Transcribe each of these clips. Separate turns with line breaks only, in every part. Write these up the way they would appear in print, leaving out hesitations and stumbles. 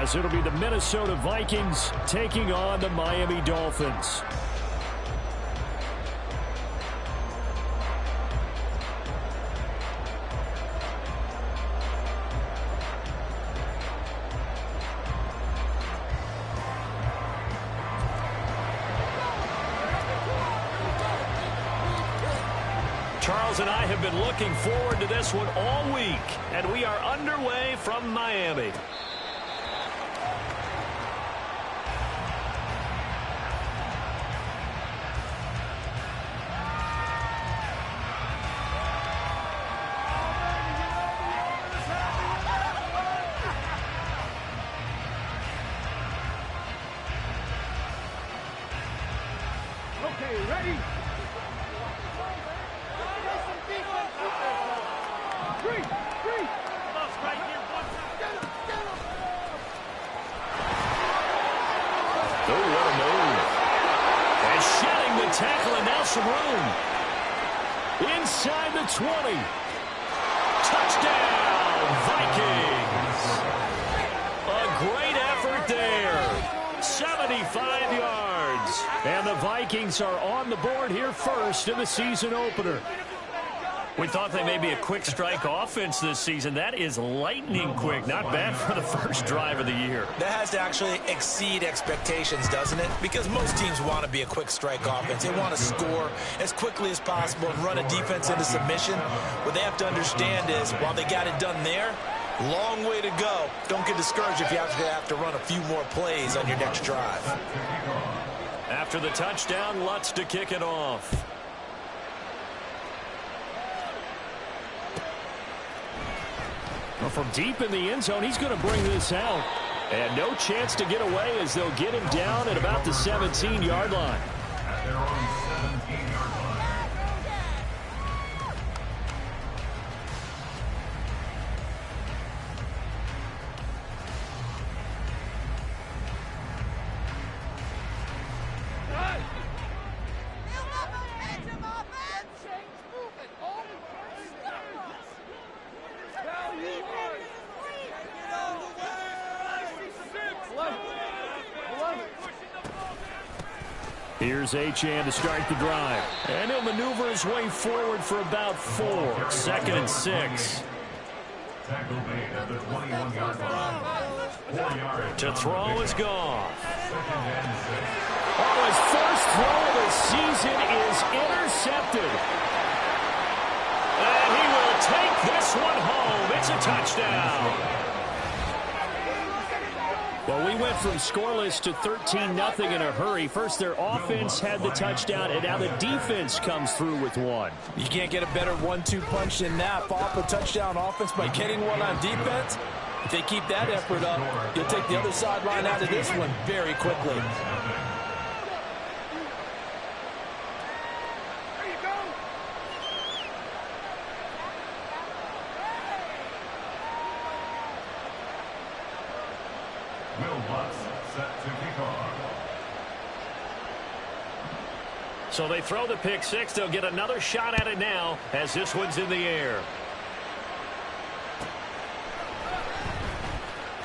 as it'll be the Minnesota Vikings taking on the Miami Dolphins. Charles and I have been looking forward to this one all week, and we are underway from Miami.
Okay, ready?
Tackle and now some room. Inside the 20. Touchdown, Vikings. A great effort there. 75 yards. And the Vikings are on the board here first in the season opener. We thought they may be a quick strike offense this season. That is lightning quick. Not bad for the first drive of the year.
That has to actually exceed expectations, doesn't it? Because most teams want to be a quick strike offense. They want to score as quickly as possible and run a defense into submission. What they have to understand is, while they got it done there, long way to go. Don't get discouraged if you have to run a few more plays on your next drive.
After the touchdown, Lutz to kick it off. Well, from deep in the end zone, he's going to bring this out. And no chance to get away as they'll get him down at about the 17-yard line. Here's Achane to start the drive. And he'll maneuver his way forward for about 4. 2nd and 6. To throw is gone. Oh, his first throw of the season is intercepted. And he will take this one home. It's a touchdown. Well, we went from scoreless to 13-0 in a hurry. First, their offense had the touchdown, and now the defense comes through with one.
You can't get a better 1-2 punch than that. Off a touchdown offense by getting one on defense. If they keep that effort up, you'll take the other sideline out of this one very quickly.
So they throw the pick six. They'll get another shot at it now as this one's in the air.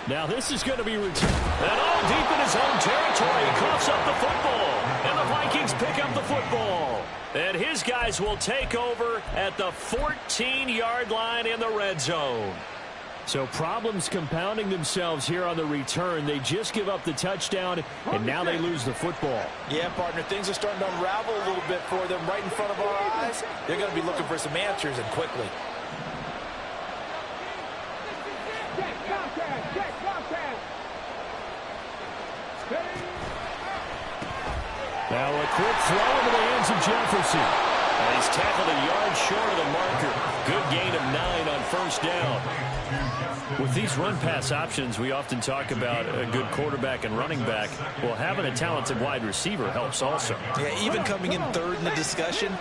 Now this is going to be returned. And all deep in his own territory. He coughs up the football. And the Vikings pick up the football. And his guys will take over at the 14-yard line in the red zone. So problems compounding themselves here on the return. They just give up the touchdown, and now they lose the football.
Yeah, partner, things are starting to unravel a little bit for them right in front of our eyes. They're going to be looking for some answers, and quickly.
Now a quick throw into the hands of Jefferson. And he's tackled a yard short of the marker. Good gain of 9 on first down. With these run-pass options, we often talk about a good quarterback and running back. Well, having a talented wide receiver helps also.
Yeah, even coming in third in the discussion,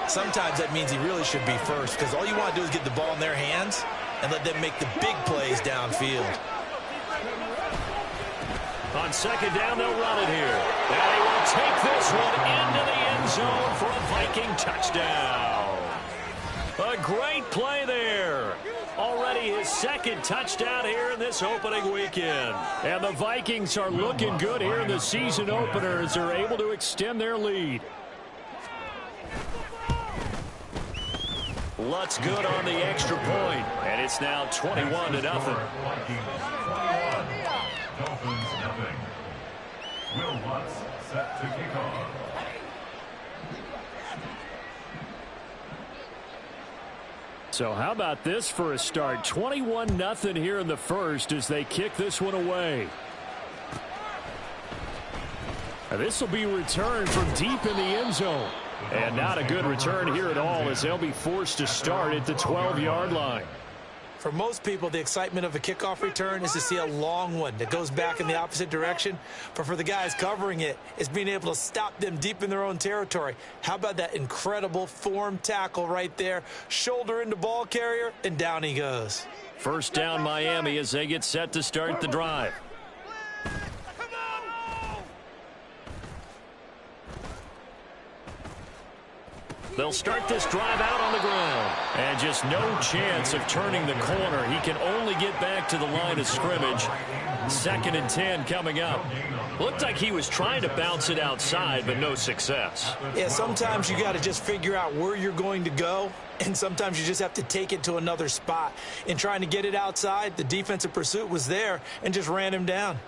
sometimes that means he really should be first, because all you want to do is get the ball in their hands and let them make the big plays downfield.
On second down, they'll run it here. And he will take this one into the end zone for a Viking touchdown. A great play there. Already already his second touchdown here in this opening weekend. And the Vikings are looking good here in the season opener as they're able to extend their lead. Lutz good on the extra point, and it's now 21-0.
Dolphins nothing. Will Lutz set to kick off.
So how about this for a start? 21-0 here in the first as they kick this one away. This will be returned from deep in the end zone. And not a good return here at all as they'll be forced to start at the 12-yard line.
For most people, the excitement of a kickoff return is to see a long one that goes back in the opposite direction. But for the guys covering it, it's being able to stop them deep in their own territory. How about that incredible form tackle right there? Shoulder into ball carrier, and down he goes.
First down Miami as they get set to start the drive. They'll start this drive out on the ground. And just no chance of turning the corner. He can only get back to the line of scrimmage. 2nd and 10 coming up. Looked like he was trying to bounce it outside, but no success.
Yeah, sometimes you got to just figure out where you're going to go, and sometimes you just have to take it to another spot. In trying to get it outside, the defensive pursuit was there and just ran him down.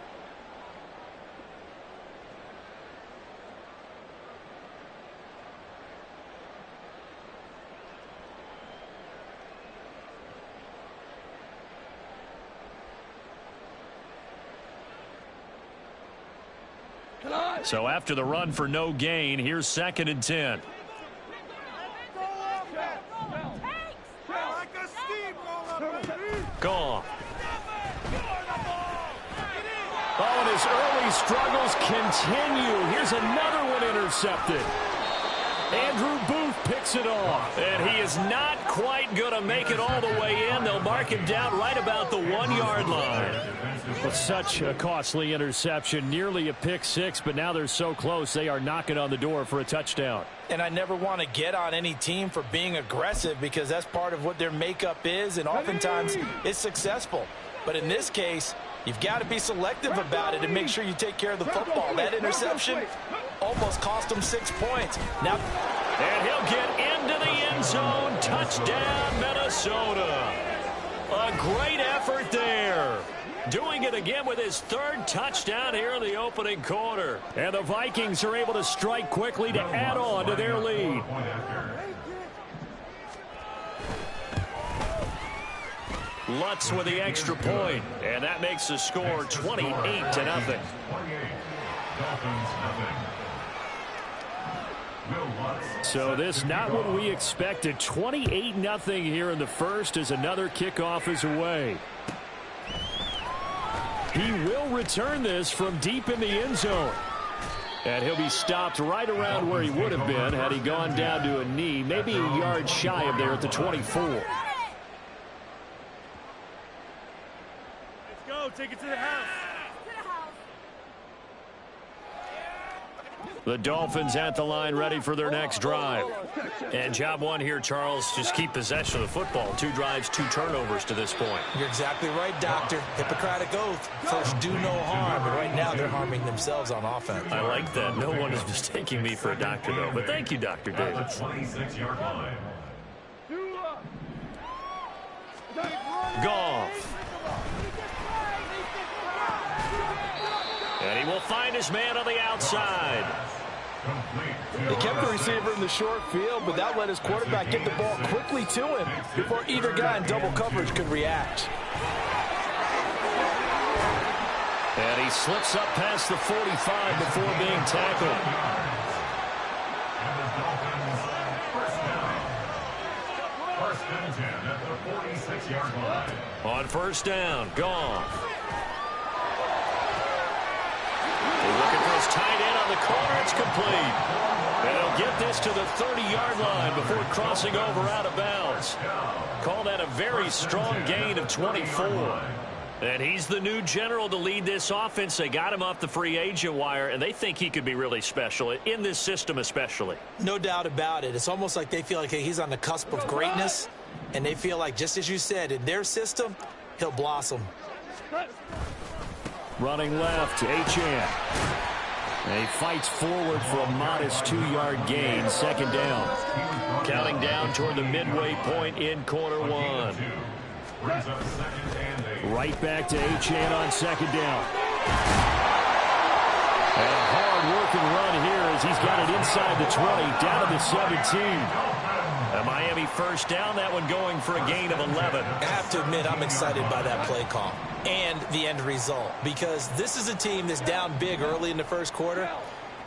So after the run for no gain, here's 2nd and 10. Gone. Oh, and his early struggles continue. Here's another one intercepted. Andrew Booth picks it off. And he is not quite going to make it all the way in. They'll mark him down right about the 1-yard line. Well, such a costly interception, nearly a pick six, but now they're so close they are knocking on the door for a touchdown.
And I never want to get on any team for being aggressive because that's part of what their makeup is, and oftentimes it's successful. But in this case, you've got to be selective about it and make sure you take care of the football. That interception almost cost him 6 points. Now,
and he'll get into the end zone. Touchdown, Minnesota. A great effort there. Doing it again with his 3rd touchdown here in the opening quarter. And the Vikings are able to strike quickly to add on to their lead. Lutz with the extra point, and that makes the score 28-0. So this not what we expected. 28-0 here in the first as another kickoff is away. He will return this from deep in the end zone. And he'll be stopped right around where he would have been had he gone down to a knee, maybe a yard shy of there at the 24.
Let's go. Take it to the house.
The Dolphins at the line ready for their next drive. And job one here, Charles, just keep possession of the football. 2 drives, 2 turnovers to this point.
you're exactly right, Doctor. Hippocratic oath. First, do no harm. But right now, they're harming themselves on offense.
I like that. No one is mistaking me for a doctor, though. But thank you, Dr. Davis.
26-yard line.
Goff. And he will find his man on the outside.
They kept the receiver in the short field, but that let his quarterback get the ball quickly to him before either guy in double coverage could react.
And he slips up past the 45 before being tackled.
First and 10 at the 46-yard line.
On first down, Goff. They're looking for his tight end on the corner. It's complete. And he'll get this to the 30-yard line before crossing over out of bounds. Call that a very strong gain of 24. And he's the new general to lead this offense. They got him off the free agent wire, and they think he could be really special, in this system especially.
No doubt about it. It's almost like they feel like, hey, he's on the cusp of greatness. And they feel like, just as you said, in their system, he'll blossom.
Running left, Achane. And he fights forward for a modest 2-yard gain, second down. Counting down toward the midway point in quarter one. Right back to Achane on second down. And a hard-working run here as he's got it inside the 20, down to the 17. A Miami first down, that one going for a gain of 11.
I have to admit, I'm excited by that play call and the end result, because this is a team that's down big early in the first quarter,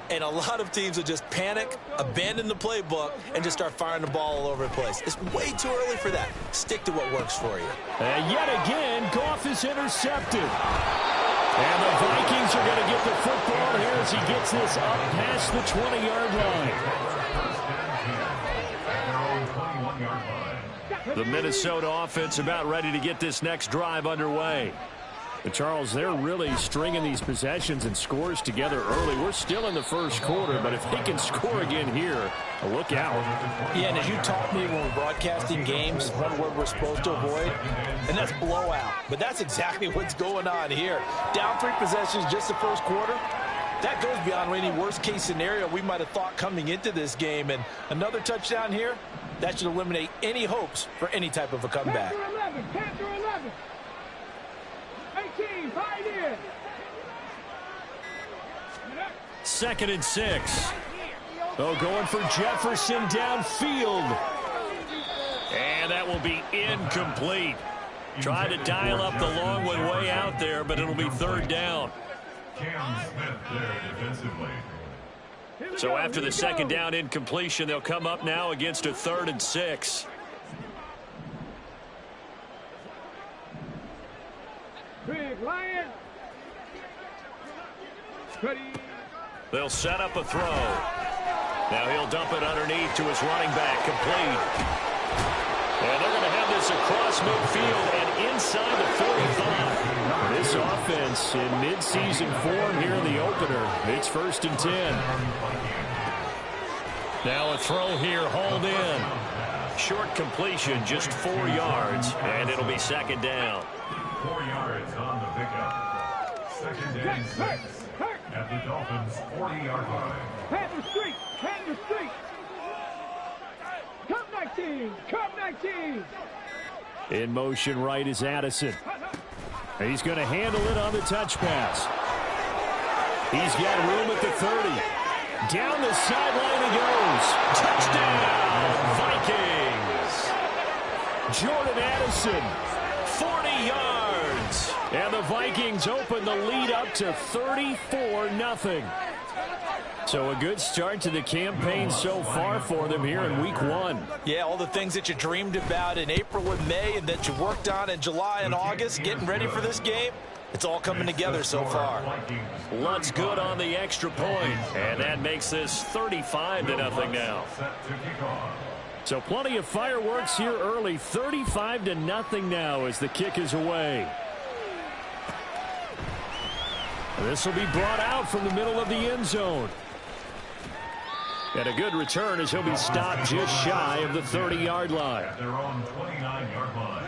and a lot of teams will just panic, abandon the playbook, and just start firing the ball all over the place. It's way too early for that. Stick to what works for you.
And yet again, Goff is intercepted. And the Vikings are going to get the football here as he gets this up past the 20-yard line. The Minnesota offense about ready to get this next drive underway. But Charles, they're really stringing these possessions and scores together early. We're still in the first quarter, but if they can score again here, look out.
Yeah, and as you taught me when we're broadcasting games, one word we're supposed to avoid, and that's blowout. But that's exactly what's going on here. Down 3 possessions just the first quarter. That goes beyond any worst-case scenario we might have thought coming into this game. And another touchdown here, that should eliminate any hopes for any type of a comeback.
Panther 11. 18, pioneer.
2nd and 6. Oh, going for Jefferson downfield. And that will be incomplete. Tried to dial up the long one way out there, but it'll be 3rd down.
Cam Smith there defensively.
So after the 2nd down incompletion, they'll come up now against a 3rd and 6.
Big Lion. Ready.
They'll set up a throw. Now he'll dump it underneath to his running back, complete. And they're going to have this across midfield and inside the 45. This offense in midseason form here in the opener. It's 1st and 10. Now a throw here, hauled in. Short completion, just 4 yards, and it'll be 2nd down.
4 yards on the pickup. 2nd and 6 at the Dolphins' 40-yard line.
Panther Street. Panther Street. Come 19. Come 19.
In motion right is Addison. He's going to handle it on the touch pass. He's got room at the 30. Down the sideline he goes. Touchdown, Vikings. Jordan Addison, 40 yards. And the Vikings open the lead up to 34-0. So a good start to the campaign so far for them here in week 1.
Yeah, all the things that you dreamed about in April and May and that you worked on in July and August, getting ready for this game, it's all coming together so far.
Luntz good on the extra point, and that makes this 35-0 now. So plenty of fireworks here early, 35-0 now as the kick is away. This will be brought out from the middle of the end zone. And a good return as he'll be stopped just shy of the 30-yard line.
At their own 29-yard line.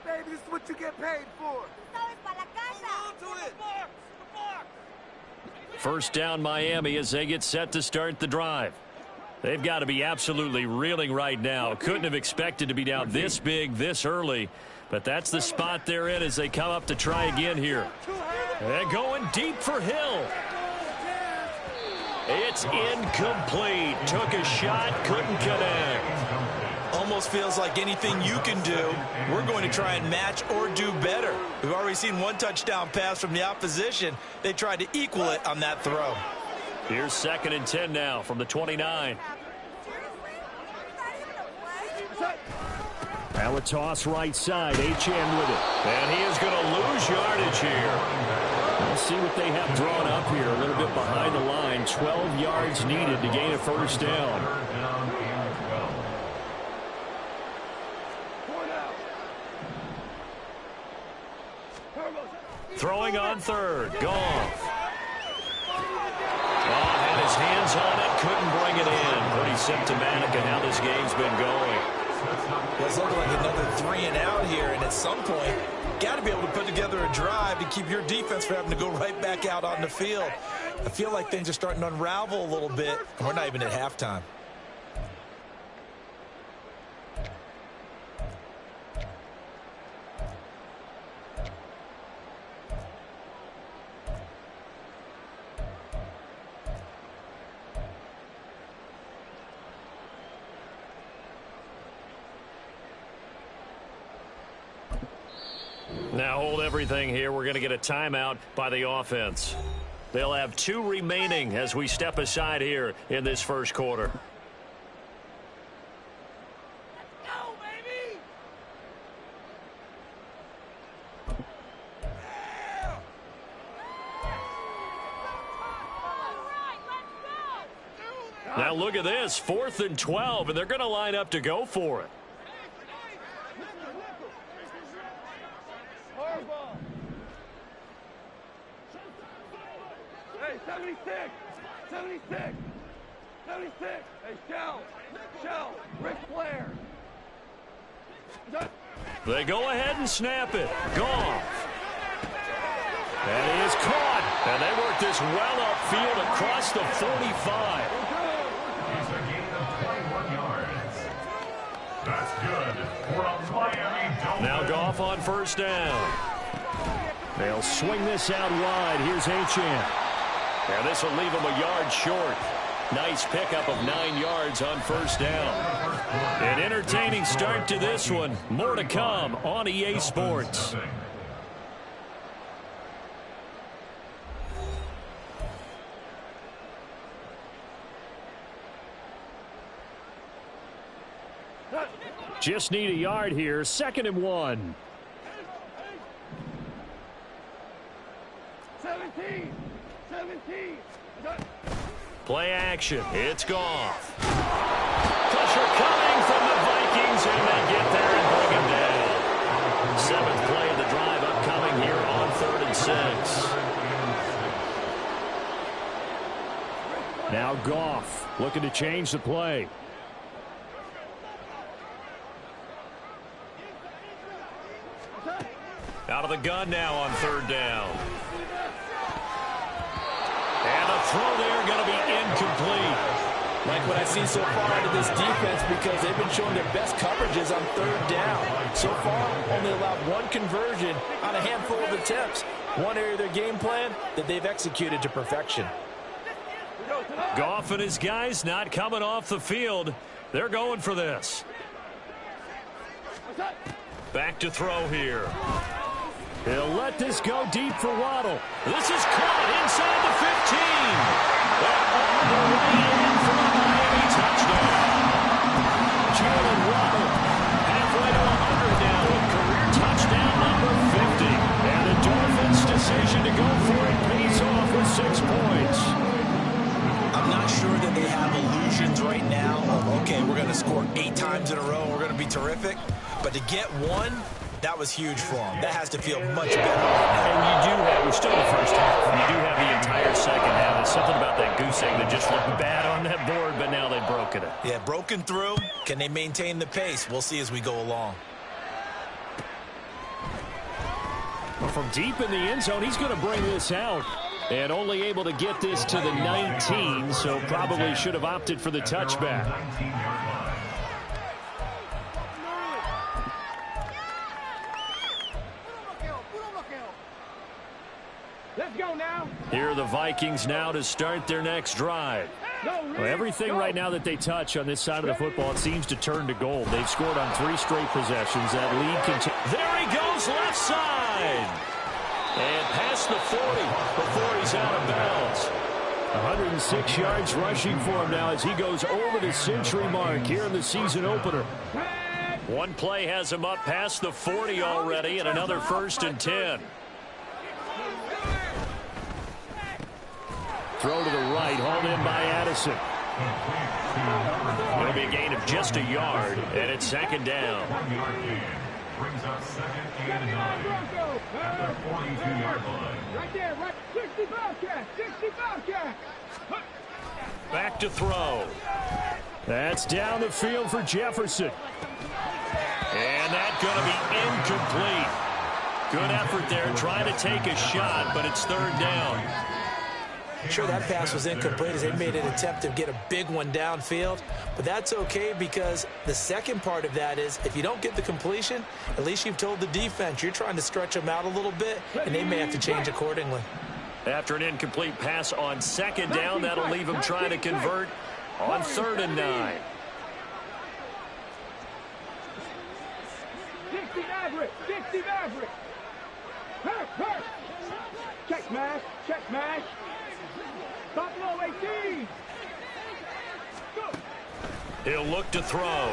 Baby, this is what you get paid for.
First down Miami as they get set to start the drive. They've got to be absolutely reeling right now. Couldn't have expected to be down this big this early. But that's the spot they're in as they come up to try again here. And going deep for Hill. It's incomplete. Took a shot, couldn't connect.
Almost feels like anything you can do, we're going to try and match or do better. We've already seen one touchdown pass from the opposition. They tried to equal it on that throw.
Here's 2nd and 10 now from the 29. Now a toss right side. Achane with it. And he is going to lose yardage here. Let's see what they have drawn up here. A little bit behind the line. 12 yards needed to gain a first down. Throwing on 3rd. Goff. hands on it, couldn't bring it in. Pretty symptomatic of how this game's been going.
It's looking like another 3 and out here, and at some point, got to be able to put together a drive to keep your defense from having to go right back out on the field. I feel like things are starting to unravel a little bit. We're not even at halftime.
Now hold everything here. We're going to get a timeout by the offense. They'll have 2 remaining as we step aside here in this first quarter.
Let's go, baby!
Now look at this, 4th and 12, and they're going to line up to go for it.
Hey, 76! 76! 76! Hey, Shell! Ric Flair!
They go ahead and snap it. Goff. And he is caught. And they work this well upfield across the 45.
It's a gain of 21 yards. That's good for a Miami Dolphins.
Now Goff on first down. They'll swing this out wide. Here's Achane. And this will leave him a yard short. Nice pickup of 9 yards on first down. An entertaining start to this one. More to come on EA Sports. Just need a yard here. 2nd and 1.
17!
Play action. It's Goff. Pressure coming from the Vikings, and they get there and bring him down. 7th play of the drive upcoming here on 3rd and 6. Now Goff looking to change the play. Out of the gun now on 3rd down. And the throw there going to be incomplete.
Like what I've seen so far out of this defense, because they've been showing their best coverages on 3rd down. So far, only allowed 1 conversion on a handful of attempts. One area of their game plan that they've executed to perfection.
Goff and his guys not coming off the field. They're going for this. Back to throw here. He'll let this go deep for Waddle. This is caught inside the 15. And all the way in for a Miami touchdown. Jalen Waddle halfway to 100 now with career touchdown number 50. And the Dolphins' decision to go for it pays off with 6 points.
I'm not sure that they have illusions right now of, okay, we're going to score 8 times in a row, we're going to be terrific. But to get 1, that was huge for them. That has to feel much better right now.
And you do have, we're still in the first half. You do have the entire second half. There's something about that goose egg that just looked bad on that board, but now they've broken it.
Yeah, broken through. Can they maintain the pace? We'll see as we go along.
Well, from deep in the end zone, he's going to bring this out. And only able to get this to the 19, so probably should have opted for the touchback.
Let's go now.
Here are the Vikings now to start their next drive. Well, everything right now that they touch on this side of the football, it seems to turn to gold. They've scored on 3 straight possessions. That lead continues. There he goes, left side. And past the 40 before he's out of bounds. 106 yards rushing for him now as he goes over the century mark here in the season opener. One play has him up past the 40 already, and another 1st and 10. Throw to the right, hauled in by Addison. It'll be a gain of just a yard, and it's 2nd down.
Brings up 2nd and 9 at the 42-yard line.
Right there, right. 65 catch. 65 catch.
Back to throw. That's down the field for Jefferson. And that's going to be incomplete. Good effort there trying to take a shot, but it's third down.
Sure, that pass was incomplete as they made an attempt to get a big one downfield, but that's okay because the second part of that is if you don't get the completion, at least you've told the defense you're trying to stretch them out a little bit, and they may have to change accordingly.
After an incomplete pass on second down, that'll leave them trying to convert on 3rd and 9.
Dixie Maverick! Dixie Maverick! Hurt! Check mash! Check mash! Buffalo 18! Go!
He'll look to throw.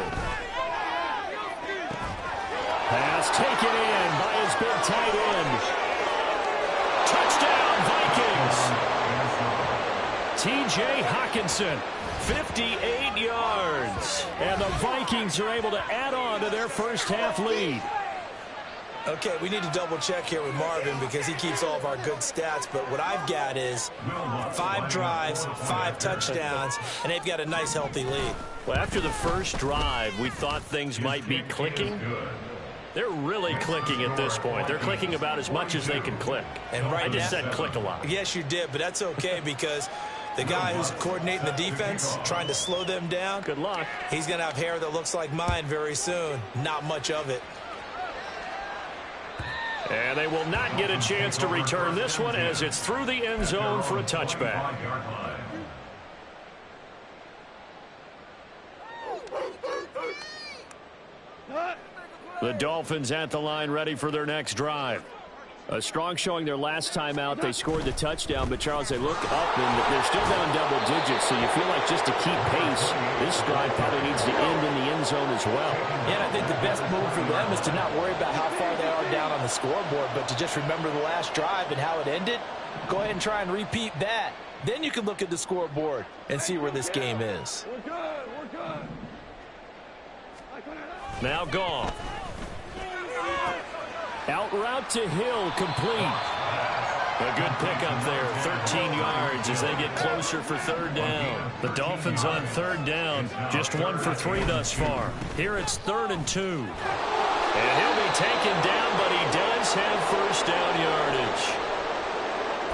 Pass taken in by his big tight end. Touchdown, Vikings! T.J. Hockenson, 58 yards. And the Vikings are able to add on to their first half lead.
Okay, we need to double check here with Marvin because he keeps all of our good stats, but what I've got is 5 drives, 5 touchdowns, and they've got a nice healthy lead.
Well, after the first drive, we thought things might be clicking. They're really clicking at this point. They're clicking about as much as they can click.
And right
I just
now,
said click a lot.
Yes, you did, but that's okay because the guy who's coordinating the defense, trying to slow them down,
Good luck.
he's going to have hair that looks like mine very soon. Not much of it.
And they will not get a chance to return this one as it's through the end zone for a touchback. The Dolphins at the line ready for their next drive. A strong showing their last time out. They scored the touchdown, but Charles, they look up and they're still down double digits, so you feel like just to keep pace, this drive probably needs to end in the end zone as well.
Yeah, and I think the best move for them is to not worry about how far they are down on the scoreboard, but to just remember the last drive and how it ended. Go ahead and try and repeat that. Then you can look at the scoreboard and see where this game is.
We're good!
Now Goff. Out route to Hill, complete. A good pickup there, 13 yards as they get closer for third down. The Dolphins on third down, just 1 for 3 thus far. Here it's 3rd and 2. And he'll be taken down, but he does have first down yardage.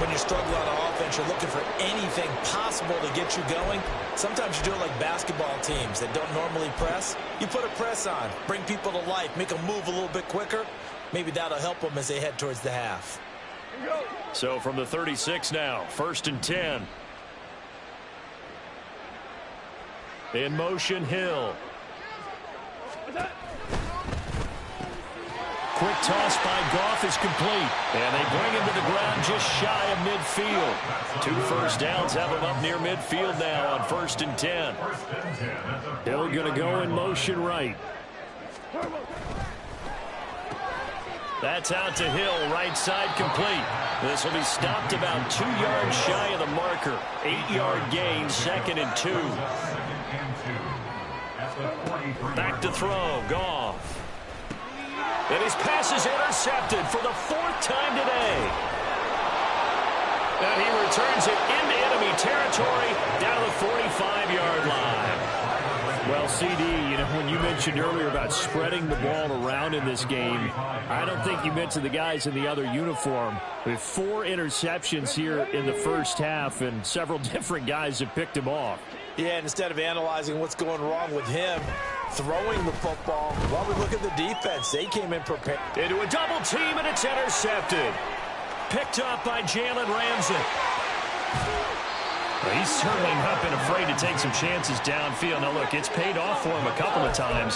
When you struggle on offense, you're looking for anything possible to get you going. Sometimes you do it like basketball teams that don't normally press. You put a press on, bring people to life, make them move a little bit quicker. Maybe that'll help them as they head towards the half.
So from the 36 now, 1st and 10. In motion, Hill. Quick toss by Goff is complete. And they bring him to the ground just shy of midfield. 2 first downs have him up near midfield now on 1st and 10. Hill going to go in motion right. That's out to Hill, right side complete. This will be stopped about 2 yards shy of the marker. 8-yard gain, 2nd and 2. Back to throw, Goff. And his pass is intercepted for the 4th time today. And he returns it into enemy territory down to the 45-yard line. Well, CD, you know, when you mentioned earlier about spreading the ball around in this game, I don't think you mentioned the guys in the other uniform. With 4 interceptions here in the first half, and several different guys have picked him off.
Yeah, and instead of analyzing what's going wrong with him, throwing the football, while we look at the defense, they came in prepared.
Into a double team, and it's intercepted. Picked up by Jalen Ramsey. Well, he's certainly not been afraid to take some chances downfield. Now, look, it's paid off for him a couple of times.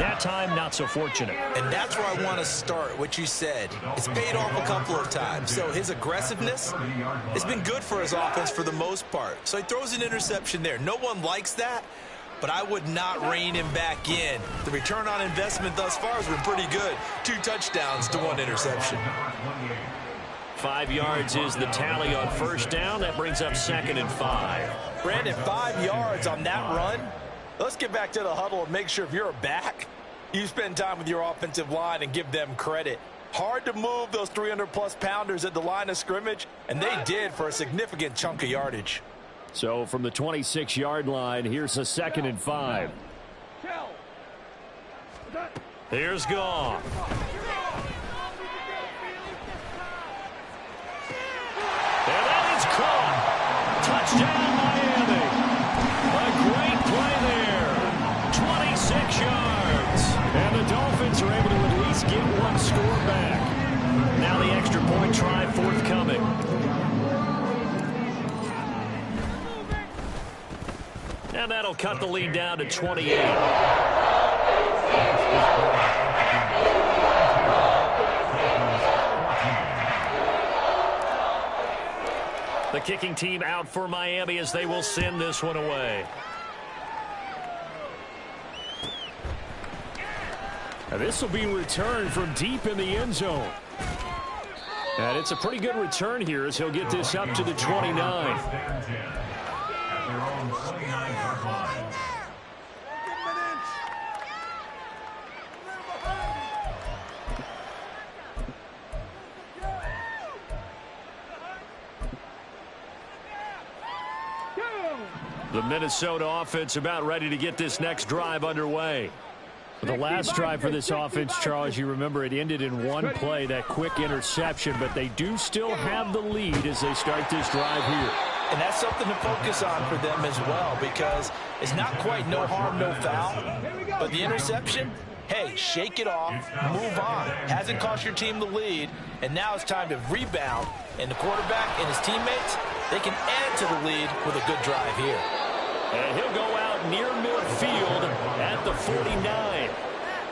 That time, not so fortunate.
And that's where I want to start, what you said. It's paid off a couple of times. So his aggressiveness has been good for his offense for the most part. So he throws an interception there. No one likes that, but I would not rein him back in. The return on investment thus far has been pretty good. 2 touchdowns to 1 interception.
5 yards is the tally on first down. That brings up 2nd and 5.
Brandon, 5 yards on that run. Let's get back to the huddle and make sure if you're a back, you spend time with your offensive line and give them credit. Hard to move those 300-plus pounders at the line of scrimmage, and they did for a significant chunk of yardage.
So from the 26-yard line, here's a 2nd and 5. Here's Goff. And that is caught. Touchdown, Miami. A great play there. 26 yards. And the Dolphins are able to at least get one score back. Now the extra point try forthcoming. And that'll cut the lead down to 28. The kicking team out for Miami as they will send this one away. Now this will be returned from deep in the end zone. And it's a pretty good return here as he'll get this up to the 29. The Minnesota offense about ready to get this next drive underway. The last drive for this offense, Charles, you remember it ended in one play, that quick interception, but they do still have the lead as they start this drive here.
And that's something to focus on for them as well, because it's not quite no harm, no foul, but the interception, hey, shake it off, move on. Hasn't cost your team the lead, and now it's time to rebound, and the quarterback and his teammates, they can add to the lead with a good drive here.
And he'll go out near midfield at the 49.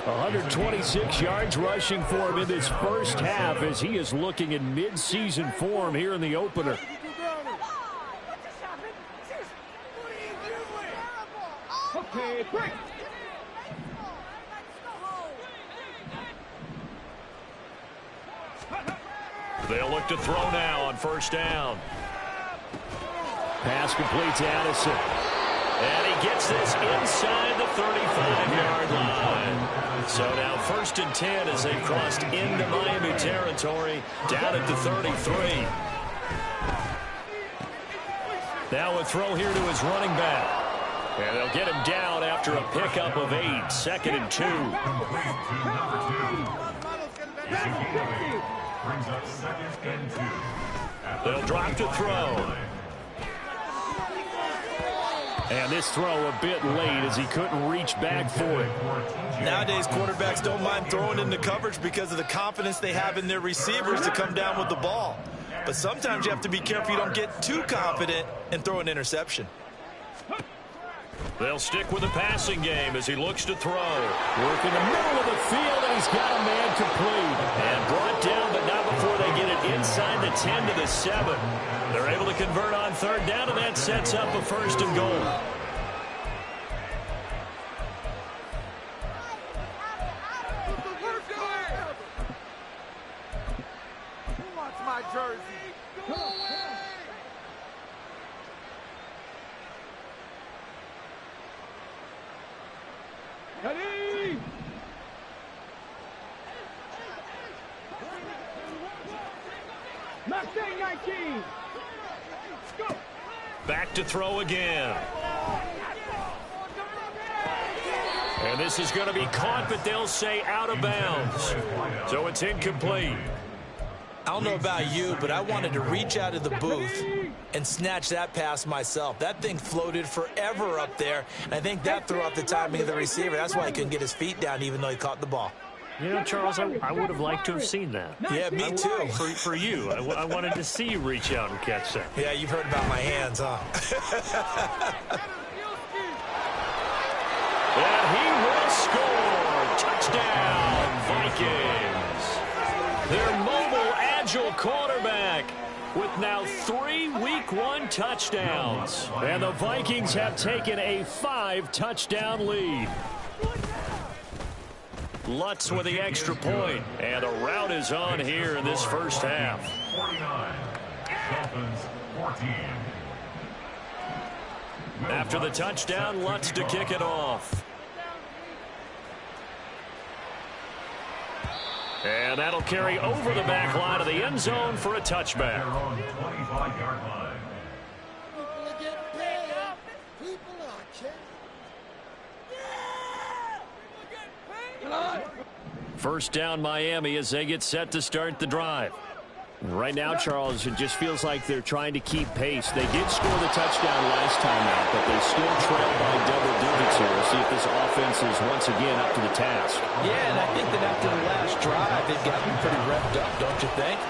126 yards rushing for him in this first half as he is looking in mid-season form here in the opener.
Okay, break.
They'll look to throw now on first down. Pass complete to Addison. And he gets this inside the 35-yard line. So now 1st and 10 as they've crossed into Miami territory, down at the 33. Now a throw here to his running back. And they'll get him down after a pickup of 8, 2nd and 2. They'll drop to throw. And this throw a bit late as he couldn't reach back for it.
Nowadays, quarterbacks don't mind throwing into coverage because of the confidence they have in their receivers to come down with the ball. But sometimes you have to be careful you don't get too confident and throw an interception.
They'll stick with the passing game as he looks to throw. Work in the middle of the field, and he's got a man complete. And brought down, but not before they get it inside the 10 to the 7. They're able to convert on 3rd down, and that sets up a 1st and goal.
Who wants my jersey? Go away!
Ready? Mustang 19. Go.
Back to throw again. And this is going to be caught, but they'll say out of bounds. So it's incomplete.
I don't know about you, but I wanted to reach out of the booth and snatch that pass myself. That thing floated forever up there, and I think that threw off the timing of the receiver. That's why he couldn't get his feet down even though he caught the ball.
You know, Charles, I would have liked to have seen that.
Yeah, me too.
For you. I wanted to see you reach out and catch that.
Yeah, you've heard about my hands, huh?
And he will score. Touchdown, Vikings. Their mobile, agile quarterback with now 3 Week 1 touchdowns. And the Vikings have taken a 5-touchdown lead. Lutz with the extra point, and the route is on here in this first half.
49, Dolphins 14.
After the touchdown, Lutz to kick it off. And that'll carry over the back line of the end zone for a touchback.
They're on the 25-yard line.
First down Miami as they get set to start the drive.
Right now, Charles, it just feels like they're trying to keep pace. They did score the touchdown last time out, but they still trail by double digits here. We'll see if this offense is once again up to the task.
Yeah, and I think that after the last drive, they've gotten pretty revved up, don't you think?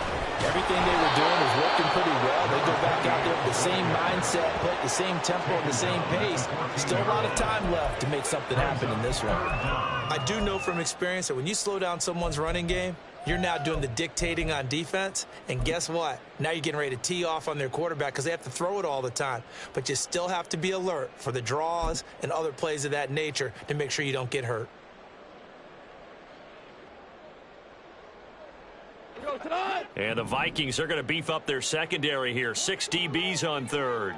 Everything they were doing was working pretty well. They go back out there with the same mindset, play at the same tempo, and the same pace. Still a lot of time left to make something happen in this one. I do know from experience that when you slow down someone's running game, you're now doing the dictating on defense, and guess what? Now you're getting ready to tee off on their quarterback because they have to throw it all the time. But you still have to be alert for the draws and other plays of that nature to make sure you don't get hurt.
And the Vikings are going to beef up their secondary here. 6 DBs on third.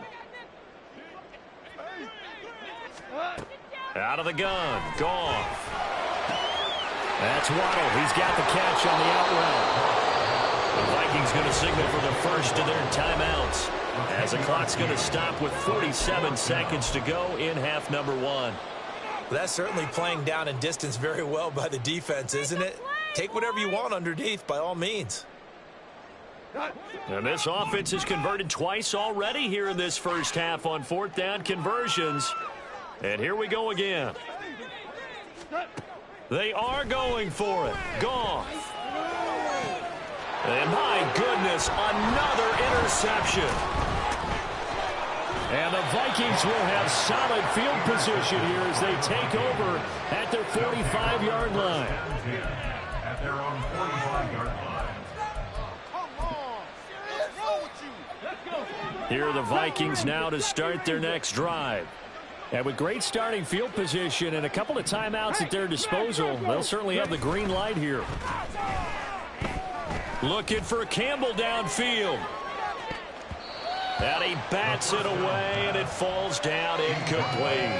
Out of the gun. Goff. That's Waddle. He's got the catch on the out route. The Vikings going to signal for the first of their timeouts as the clock's going to stop with 47 seconds to go in half number 1.
Well, that's certainly playing down and distance very well by the defense, isn't it? Take whatever you want underneath by all means.
And this offense has converted twice already here in this first half on fourth down conversions. And here we go again. They are going for it. Goff. And my goodness, another interception. And the Vikings will have solid field position here as they take over at their 45-yard line.
At their own 45-yard line.
Here are the Vikings now to start their next drive.
And with great starting field position and a couple of timeouts at their disposal, they'll certainly have the green light here.
Looking for Campbell downfield. And he bats it away, and it falls down incomplete.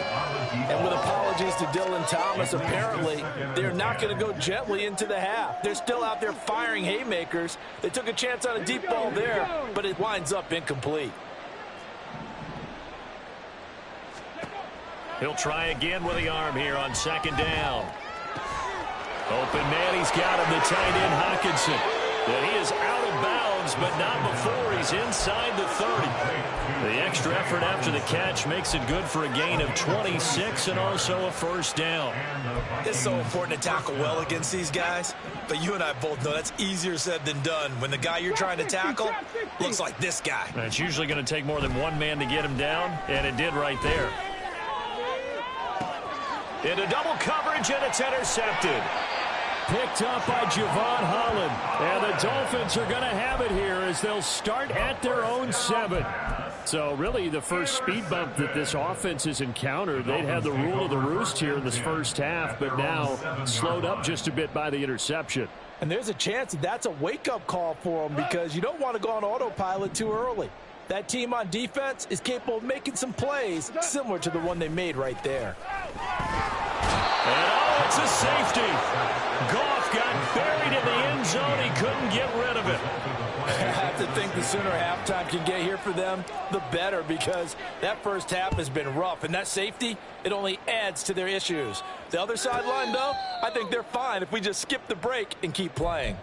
And with apologies to Dylan Thomas, apparently they're not going to go gently into the half. They're still out there firing haymakers. They took a chance on a deep ball there, but it winds up incomplete.
He'll try again with the arm here on second down. Open man, he's got him, the tight end Hockenson. And he is out of bounds, but not before he's inside the 30. The extra effort after the catch makes it good for a gain of 26 and also a first down.
It's so important to tackle well against these guys, but you and I both know that's easier said than done when the guy you're trying to tackle looks like this guy.
And it's usually going to take more than one man to get him down, and it did right there. Into double coverage, and it's intercepted.
Picked up by Javon Holland. And the Dolphins are going to have it here as they'll start at their own 7. So really the first speed bump that this offense has encountered. They'd had the rule of the roost here in this first half, but now slowed up just a bit by the interception.
And there's a chance that that's a wake-up call for them because you don't want to go on autopilot too early. That team on defense is capable of making some plays similar to the one they made right there.
And oh, it's a safety. Goff got buried in the end zone. He couldn't get rid of it.
I have to think the sooner halftime can get here for them, the better, because that first half has been rough. And that safety, it only adds to their issues. The other sideline, though, I think they're fine if we just skip the break and keep playing.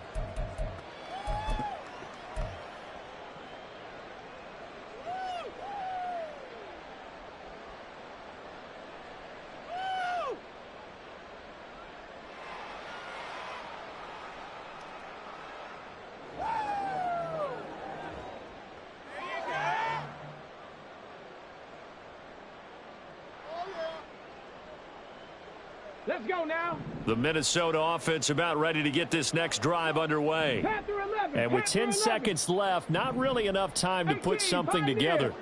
Let's go now.
The Minnesota offense about ready to get this next drive underway.
And with 10 seconds left, not really enough time to put something together.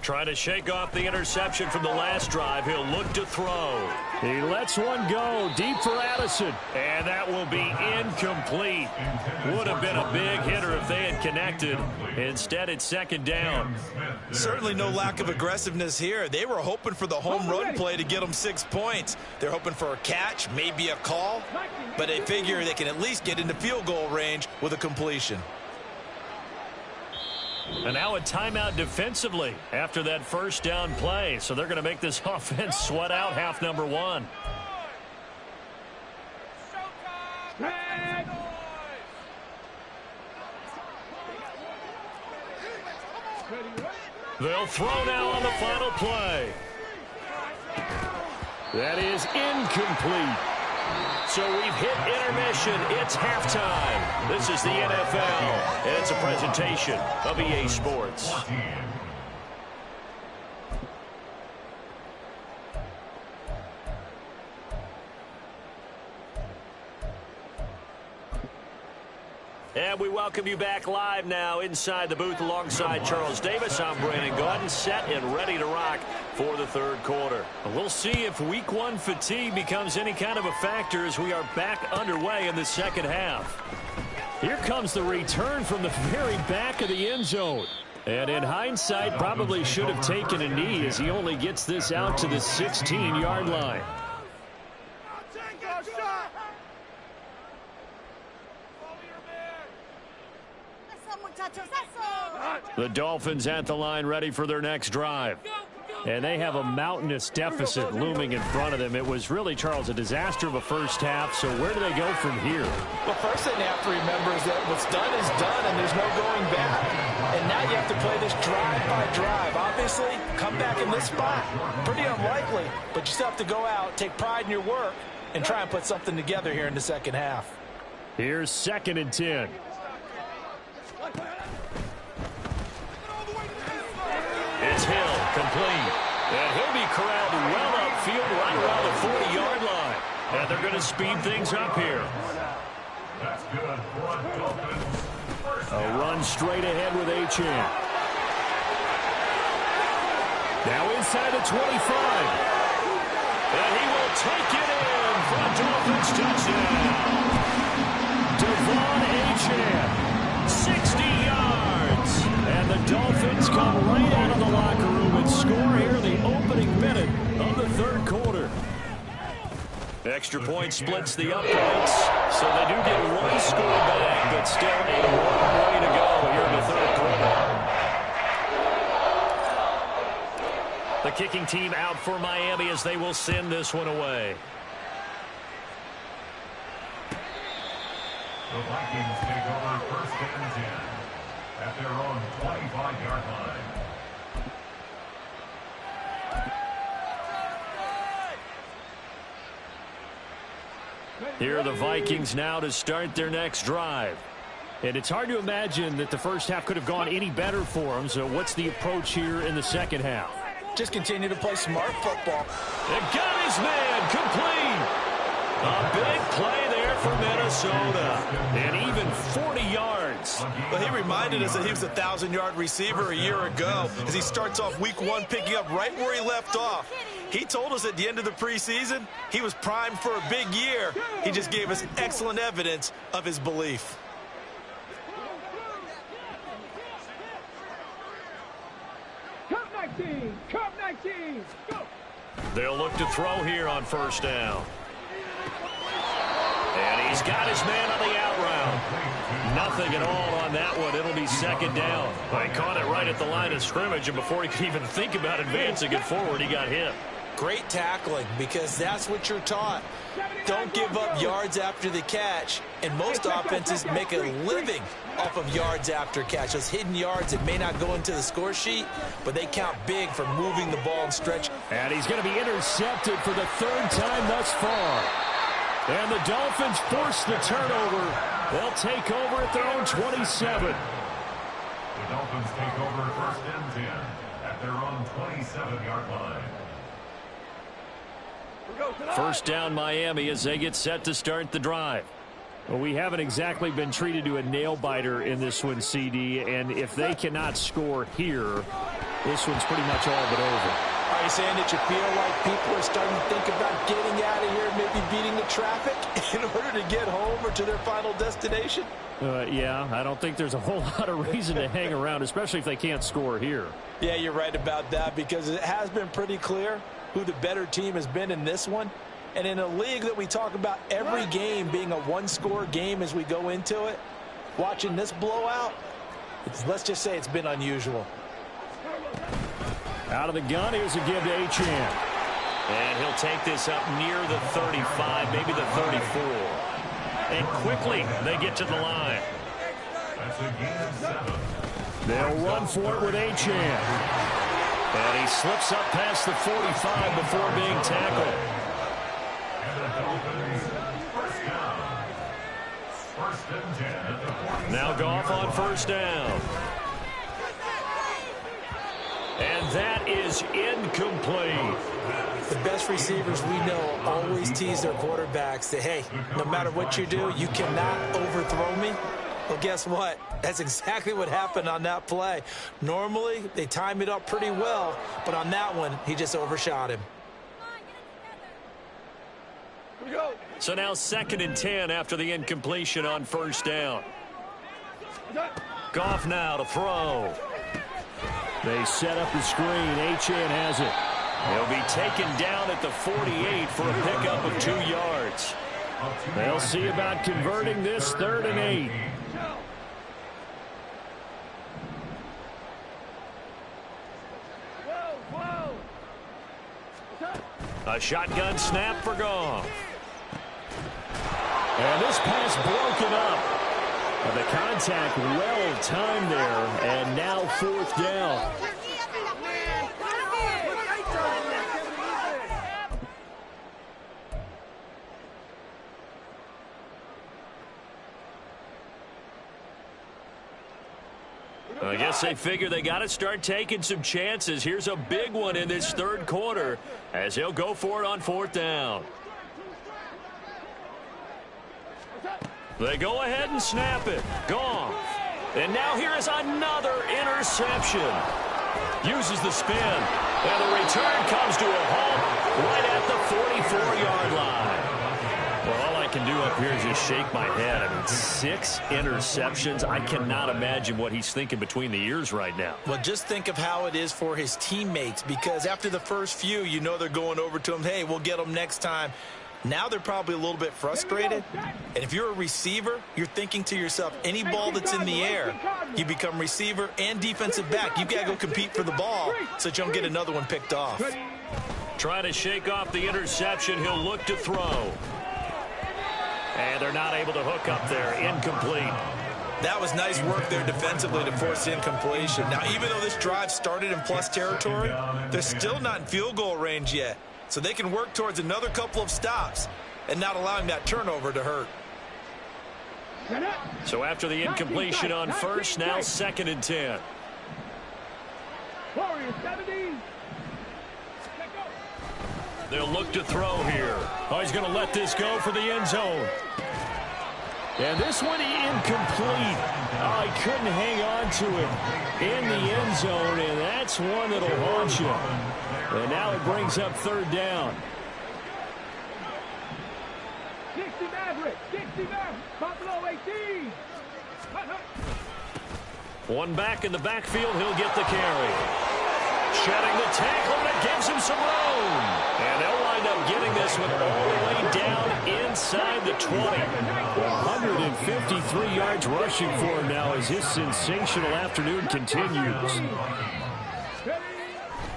Trying to shake off the interception from the last drive. He'll look to throw.
He lets one go deep for Addison.
And that will be incomplete. Would have been a big hitter if they had connected. Instead, it's second down.
Certainly no lack of aggressiveness here. They were hoping for the home run play to get them 6 points. They're hoping for a catch, maybe a call, but they figure they can at least get into field goal range with a completion.
And now a timeout defensively after that first down play. So they're going to make this offense sweat out half number 1.
They'll throw now on the final play. That is incomplete. So we've hit intermission. It's halftime. This is the NFL, and it's a presentation of EA Sports. And we welcome you back live now inside the booth alongside Charles Davis. I'm Brandon Gaudin, set and ready to rock for the third quarter. We'll see if week one fatigue becomes any kind of a factor as we are back underway in the second half. Here comes the return from the very back of the end zone. And in hindsight, probably should have taken a knee as he only gets this out to the 16-yard line. The Dolphins at the line ready for their next drive. And they have a mountainous deficit looming in front of them. It was really, Charles, a disaster of a first half. So where do they go from here?
Well, first thing they have to remember is that what's done is done and there's no going back. And now you have to play this drive by drive. Obviously, come back in this spot. Pretty unlikely, but you still have to go out, take pride in your work, and try and put something together here in the second half.
Here's 2nd and 10. It's Hill, complete. And he'll be corralled well upfield right around the 40-yard line. And they're going to speed things up here.
That's good for the Dolphins.
A run straight ahead with Achane. Now inside the 25. And he will take it in for a Dolphins touchdown. Devon Achane, 60 yards. And the Dolphins come right out of the locker room and score here in the opening minute of the third quarter. Extra point splits the uprights, so they do get one score back, but still a long way to go here in the third quarter. The kicking team out for Miami as they will send this one away.
The Vikings take over 1st and 10 at their own 25-yard line.
Here are the Vikings now to start their next drive. And it's hard to imagine that the first half could have gone any better for them. So what's the approach here in the second half?
Just continue to play smart football.
And got his man complete. A big play there for Minnesota. And even 40 yards.
Well, he reminded us that he was a 1,000-yard receiver a year ago as he starts off week one picking up right where he left off. He told us at the end of the preseason he was primed for a big year. He just gave us excellent evidence of his belief.
Cup 19, Cup 19, go!
They'll look to throw here on first down. And he's got his man on the out route. Nothing at all on that one. It'll be second down. They caught it right at the line of scrimmage, and before he could even think about advancing it forward, he got hit.
Great tackling, because that's what you're taught. Don't give up yards after the catch, and most offenses make a living off of yards after catch. Those hidden yards that may not go into the score sheet, but they count big for moving the ball and stretch.
And he's going to be intercepted for the third time thus far. And the Dolphins force the turnover. They'll take over at their own 27.
The Dolphins take over 1st and 10 at their own 27-yard line.
First down Miami as they get set to start the drive. Well, we haven't exactly been treated to a nail-biter in this one, CD, and if they cannot score here, this one's pretty much all but over.
Are you saying that you feel like people are starting to think about getting out of here, maybe beating the traffic in order to get home or to their final destination?
Yeah, I don't think there's a whole lot of reason to hang around, especially if they can't score here.
Yeah, you're right about that, because it has been pretty clear who the better team has been in this one. And in a league that we talk about every game being a one-score game as we go into it, watching this blowout, let's just say it's been unusual.
Out of the gun, here's a give to Achane. And he'll take this up near the 35, maybe the 34. And quickly, they get to the line.
That's a gain of 7.
They'll run for it with Achane. And he slips up past the 45 before being tackled. Now Goff on first down. And that is incomplete.
The best receivers we know always tease their quarterbacks that, hey, no matter what you do, you cannot overthrow me. Well, guess what? That's exactly what happened on that play. Normally, they time it up pretty well, but on that one, he just overshot him.
So now 2nd and 10 after the incompletion on first down. Goff now to throw.
They set up the screen. Achane has it.
He'll be taken down at the 48 for a pickup of 2 yards.
They'll see about converting this 3rd and 8.
A shotgun snap for Goff.
And this pass broken up. And the contact well timed there. And now 4th down.
I guess they figure they got to start taking some chances. Here's a big one in this 3rd quarter as he'll go for it on 4th down. They go ahead and snap it. Goff. And now here is another interception. Uses the spin. And the return comes to a halt right at the 44-yard line. Well, all I can do up here is just shake my head. I mean, 6 interceptions. I cannot imagine what he's thinking between the ears right now.
Well, just think of how it is for his teammates, because after the first few, you know they're going over to him, hey, we'll get them next time. Now they're probably a little bit frustrated. And if you're a receiver, you're thinking to yourself, any ball that's in the air, you become receiver and defensive back. You've got to go compete for the ball so that you don't get another one picked off.
Trying to shake off the interception. He'll look to throw. And they're not able to hook up there. Incomplete.
That was nice work there defensively to force incompletion. Now, even though this drive started in plus territory, they're still not in field goal range yet. So they can work towards another couple of stops and not allowing that turnover to hurt.
So after the incompletion on first, now 2nd and 10. They'll look to throw here. Oh, he's going to let this go for the end zone.
And this one incomplete. Oh, he couldn't hang on to it in the end zone, and that's one that'll haunt you. And now it brings up 3rd down.
60 Maverick, 60 Maverick, Buffalo 18.
One back in the backfield, he'll get the carry. Shedding the tackle, and it gives him some room. And they'll wind up getting this one all the way down inside the 20.
153 yards rushing for him now as his sensational afternoon continues.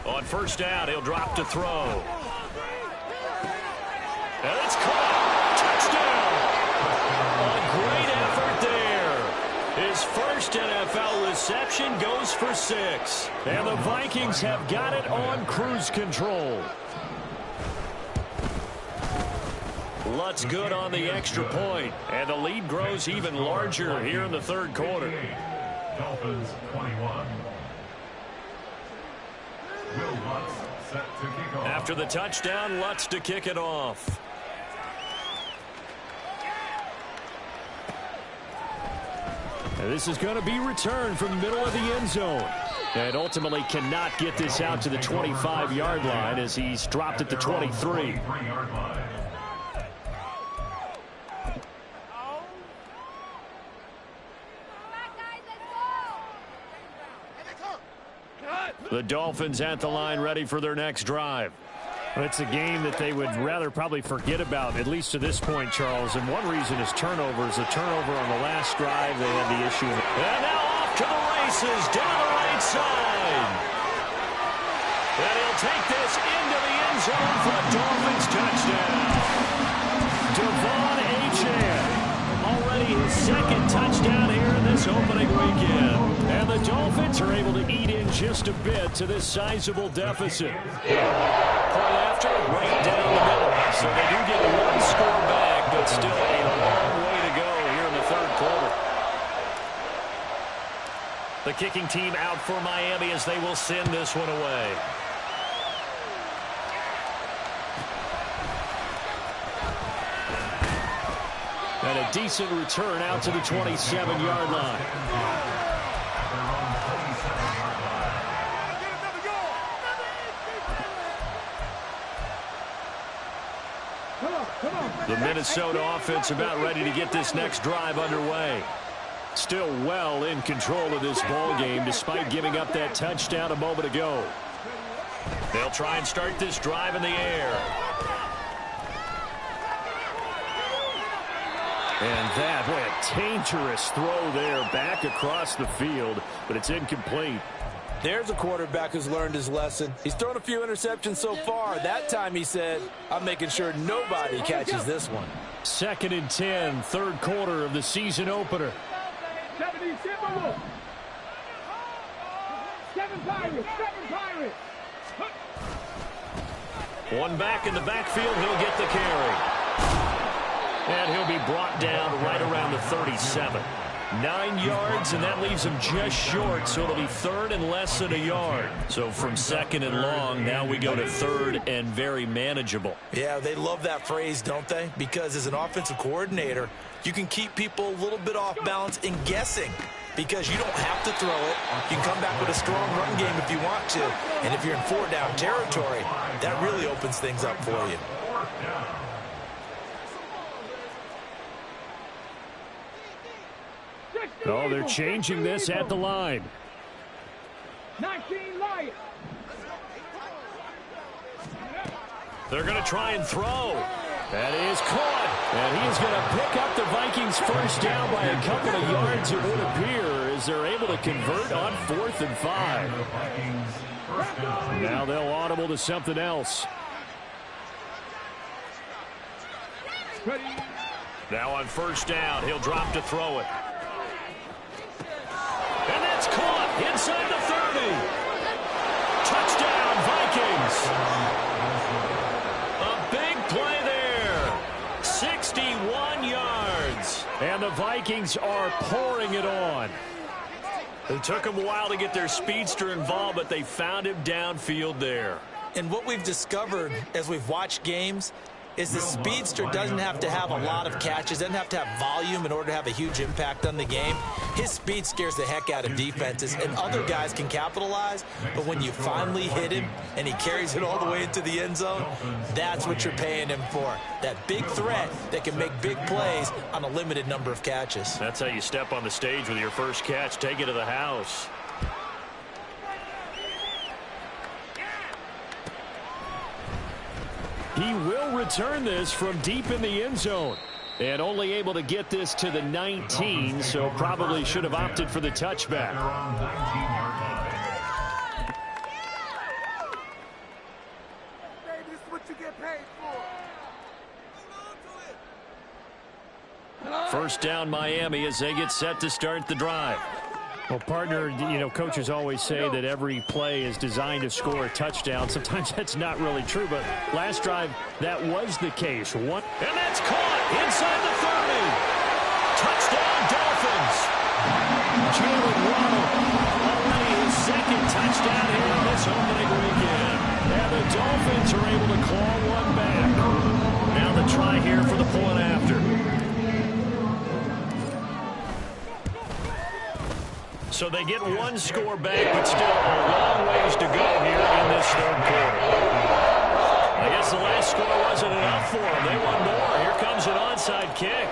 On first down, he'll drop to throw. And it's caught. Touchdown. A great effort there. His first NFL reception goes for 6.
And the Vikings have got it on cruise control.
Lutz good on the extra point. And the lead grows even larger here in the 3rd quarter.
Dolphins 21.
After the touchdown, Lutz to kick it off.
And this is going to be returned from the middle of the end zone. And ultimately cannot get this out to the 25-yard line as he's dropped at the 23.
The Dolphins at the line ready for their next drive.
It's a game that they would rather probably forget about, at least to this point, Charles. And one reason is turnovers. A turnover on the last drive, they had the issue.
And now off to the races, down the right side. And he'll take this into the end zone for a Dolphins touchdown.
Devon Achane, already his
second touchdown here in this opening weekend. And the Dolphins are able to eat in just a bit to this sizable deficit. Point after, right down the middle. So they do get one score back, but still a long way to go here in the third quarter. The kicking team out for Miami as they will send this one away. And a decent return out to the 27-yard line. The Minnesota offense about ready to get this next drive underway. Still well in control of this ball game despite giving up that touchdown a moment ago. They'll try and start this drive in the air. And that, boy, a dangerous throw there back across the field, but it's incomplete.
There's a quarterback who's learned his lesson. He's thrown a few interceptions so far. That time he said, I'm making sure nobody catches this one.
2nd and 10, third quarter of the season opener.
7 Pirates, 7 Pirates.
One back in the backfield, he'll get the carry. And he'll be brought down right around the 37. 9 yards, and that leaves him just short, so it'll be third and less than a yard. So from second and long, now we go to third and very manageable.
Yeah, they love that phrase, don't they? Because as an offensive coordinator, you can keep people a little bit off balance and guessing because you don't have to throw it. You can come back with a strong run game if you want to. And if you're in 4-down territory, that really opens things up for you.
Oh, they're changing this at the line.
19 Lions.
They're going to try and throw. That is caught. And he is going to pick up the Vikings first down by a couple of yards, it would appear, as they're able to convert on 4th and 5. Now they'll audible to something else. Now on first down, he'll drop to throw it. And that's caught inside the 30. Touchdown, Vikings. A big play there. 61 yards. And the Vikings are pouring it on. It took them a while to get their speedster involved, but they found him downfield there.
And what we've discovered as we've watched games is the speedster doesn't have to have a lot of catches, doesn't have to have volume in order to have a huge impact on the game. His speed scares the heck out of defenses, and other guys can capitalize, but when you finally hit him and he carries it all the way into the end zone, that's what you're paying him for. That big threat that can make big plays on a limited number of catches.
That's how you step on the stage with your first catch. Take it to the house. He will return this from deep in the end zone. And only able to get this to the 19, so probably should have opted for the touchback.
This is what you get paid for.
First down Miami as they get set to start the drive.
Well, partner, you know, coaches always say that every play is designed to score a touchdown. Sometimes that's not really true, but last drive, that was the case. And
that's caught inside the 30. Touchdown, Dolphins. Jalen Waddle, already his second touchdown here in this opening weekend. And the Dolphins are able to claw one back. Now the try here for the point after. So they get one score back, but still a long ways to go here in this third quarter. I guess the last score wasn't enough for them. They want more. Here comes an onside kick.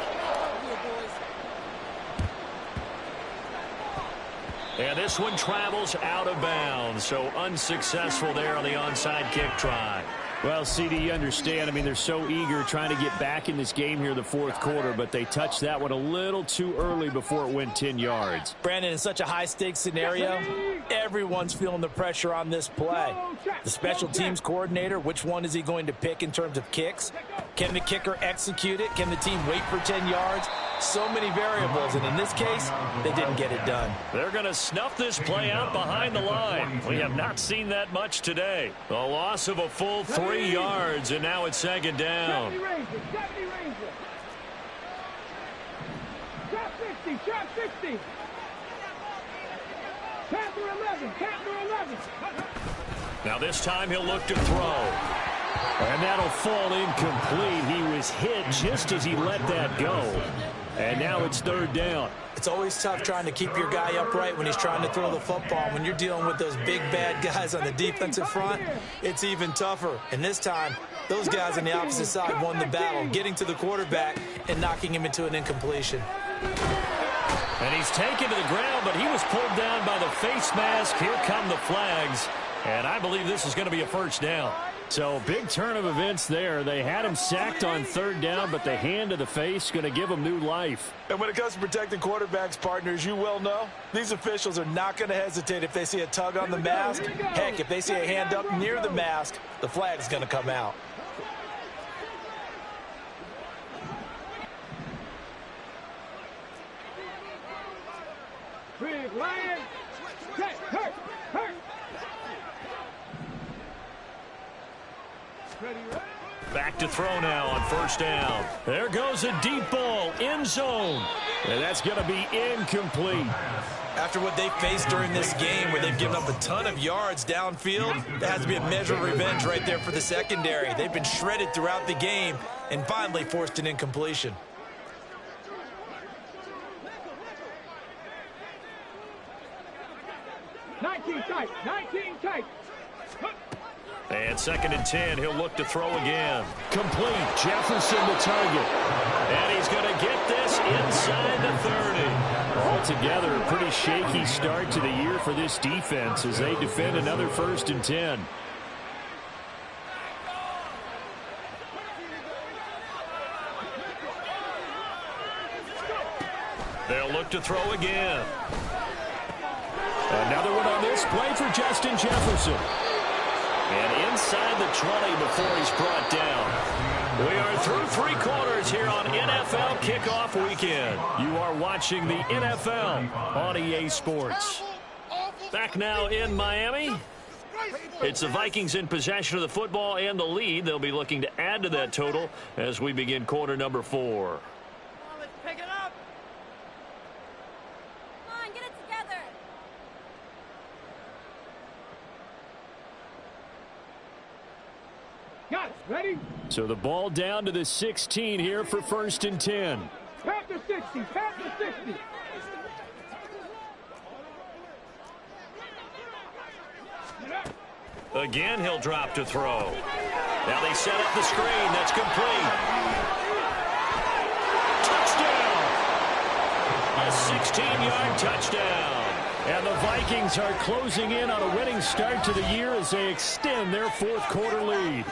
And this one travels out of bounds, so unsuccessful there on the onside kick try.
Well, CD, you understand. I mean, they're so eager trying to get back in this game here in the fourth quarter, but they touched that one a little too early before it went 10 yards.
Brandon, in such a high-stakes scenario, everyone's feeling the pressure on this play. The special teams coordinator, which one is he going to pick in terms of kicks? Can the kicker execute it? Can the team wait for 10 yards? So many variables, and in this case, they didn't get it done.
They're going to snuff this play out behind the line. We have not seen that much today. A loss of a full 3 yards, and now it's second down.
70 Rangers. Trap 60, trap 60. Panther 11, Panther 11.
Now this time he'll look to throw. And that'll fall incomplete. He was hit just as he let that go. And now it's third down.
It's always tough trying to keep your guy upright when he's trying to throw the football. When you're dealing with those big, bad guys on the defensive front, it's even tougher. And this time, those guys on the opposite side won the battle, getting to the quarterback and knocking him into an incompletion.
And he's taken to the ground, but he was pulled down by the face mask. Here come the flags. And I believe this is going to be a first down.
So big turn of events there. They had him sacked on third down, but the hand to the face going to give him new life.
And when it comes to protecting quarterbacks, partners, you well know, these officials are not going to hesitate if they see a tug on the mask. Heck, if they see a hand up near the mask, the flag's going to come out.
Big Lion. Hurt.
Back to throw now on first down. There goes a deep ball, end zone.
And that's going to be incomplete.
After what they faced during this game where they've given up a ton of yards downfield, that has to be a measure of revenge right there for the secondary. They've been shredded throughout the game and finally forced an incompletion.
Nineteen tight.
And second and 10, he'll look to throw again.
Complete. Jefferson the target.
And he's going to get this inside the 30.
Altogether, a pretty shaky start to the year for this defense as they defend another first and 10.
They'll look to throw again.
Another one on this play for Justin Jefferson.
And inside the 20 before he's brought down. We are through 3 quarters here on NFL Kickoff Weekend.
You are watching the NFL on EA Sports.
Back now in Miami. It's the Vikings in possession of the football and the lead. They'll be looking to add to that total as we begin quarter number 4.
Let's pick it up. Come on, get it together.
Got it. Ready?
So the ball down to the 16 here for first and 10.
Panther 60. Panther 60.
Again, he'll drop to throw. Now they set up the screen. That's complete. Touchdown! A 16-yard touchdown.
And the Vikings are closing in on a winning start to the year as they extend their fourth quarter lead.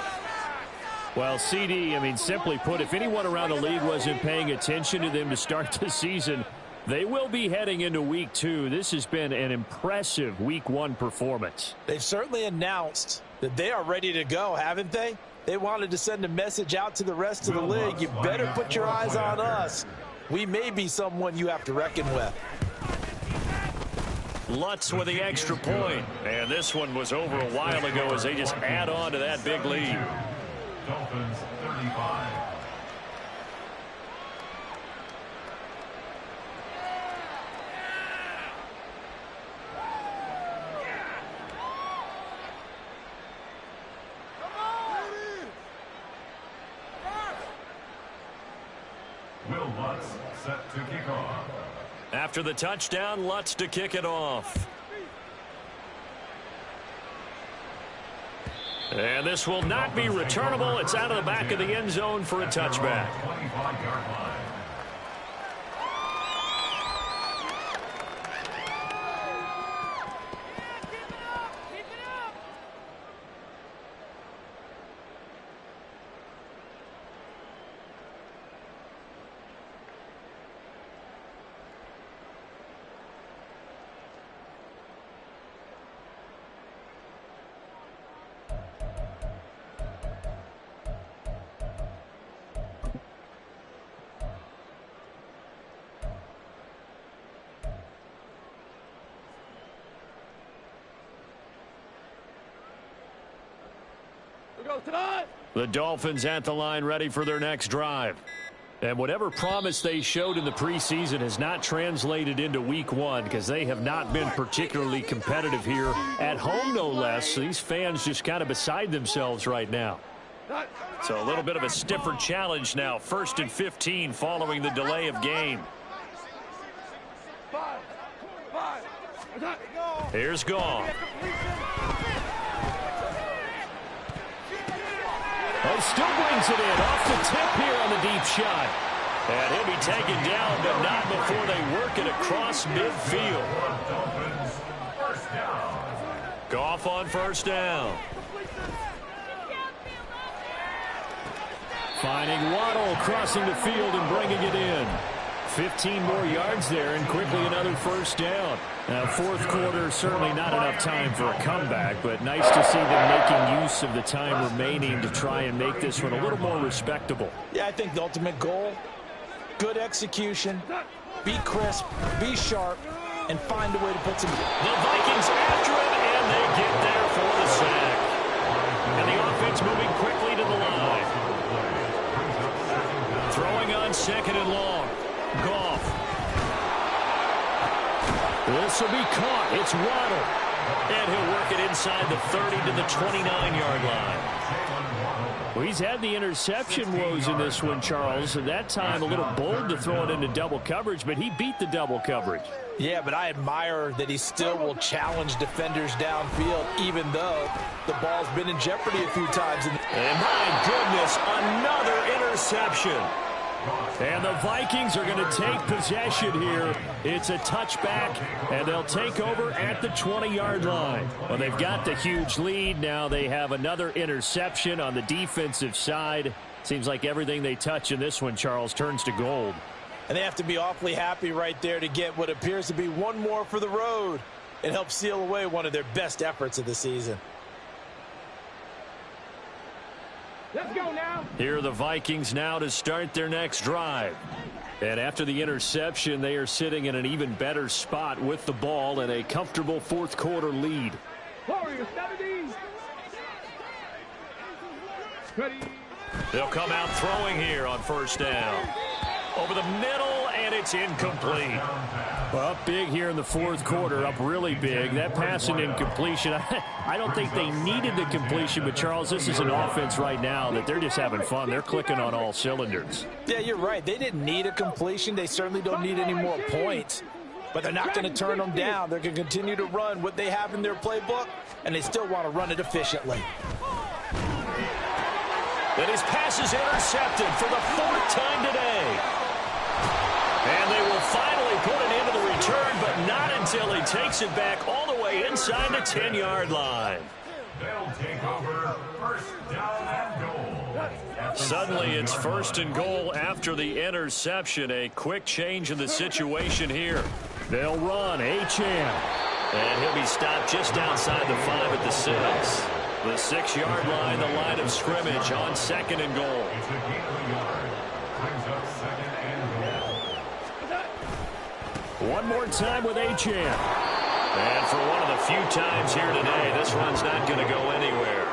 Well, CD, simply put, if anyone around the league wasn't paying attention to them to start the season, they will be heading into week 2. This has been an impressive week 1 performance.
They've certainly announced that they are ready to go, haven't they? They wanted to send a message out to the rest of the league. You better put your eyes on us. We may be someone you have to reckon with.
Lutz with the extra point. And this one was over a while ago as they just add on to that big lead.
Dolphins 35. Will Lutz set to kick off.
After the touchdown, Lutz to kick it off. And this will not be returnable. It's out of the back of the end zone for a touchback.
25-yard line.
The Dolphins at the line ready for their next drive. And whatever promise they showed in the preseason has not translated into week one because they have not been particularly competitive here at home, no less. So these fans just kind of beside themselves right now. So a little bit of a stiffer challenge now. 1st and 15 following the delay of game. Here's Goff. Oh, still brings it in. Off the tip here on the deep shot. And he'll be taken down, but not before they work it across midfield. Goff on 1st down. Finding Waddle crossing the field and bringing it in. 15 more yards there and quickly another 1st down. Now, 4th quarter, certainly not enough time for a comeback, but nice to see them making use of the time remaining to try and make this one a little more respectable.
Yeah, I think the ultimate goal, good execution, be crisp, be sharp, and find a way to put some...
The Vikings after him, and they get there for the sack. And the offense moving quickly to the line. Throwing on 2nd and long. Goff. This will be caught. It's Waddle. And he'll work it inside the 30 to the 29-yard line.
Well, he's had the interception woes in this one, Charles. At that time, a little bold to throw it into double coverage, but he beat the double coverage.
Yeah, but I admire that he still will challenge defenders downfield, even though the ball's been in jeopardy a few times.
And my goodness, another interception.
And the Vikings are going to take possession here. It's a touchback, and they'll take over at the 20-yard line. Well, they've got the huge lead. Now they have another interception on the defensive side. Seems like everything they touch in this one, Charles, turns to gold.
And they have to be awfully happy right there to get what appears to be one more for the road. It helps seal away one of their best efforts of the season.
Let's go now.
Here are the Vikings now to start their next drive. And after the interception, they are sitting in an even better spot with the ball and a comfortable 4th quarter lead.
Warriors 70. Ready.
They'll come out throwing here on 1st down. Over the middle, and it's incomplete.
Well, up big here in the 4th quarter, up really big. That passing incompletion, I don't think they needed the completion, but, Charles, this is an offense right now that they're just having fun. They're clicking on all cylinders.
Yeah, you're right. They didn't need a completion. They certainly don't need any more points, but they're not going to turn them down. They're going to continue to run what they have in their playbook, and they still want to run it efficiently.
And his pass is intercepted for the 4th time today. And they will finally put it into the return, but not until he takes it back all the way inside the 10-yard line.
They'll take over 1st down and goal.
Suddenly it's 1st and goal after the interception. A quick change in the situation here.
They'll run. Achane.
And he'll be stopped just outside the 5 at the 6. The 6-yard line, the line of scrimmage on 2nd and goal.
It's a gain of a yard. Brings up 2nd and goal.
One more time with Achane.
And for one of the few times here today, this run's not going to go anywhere.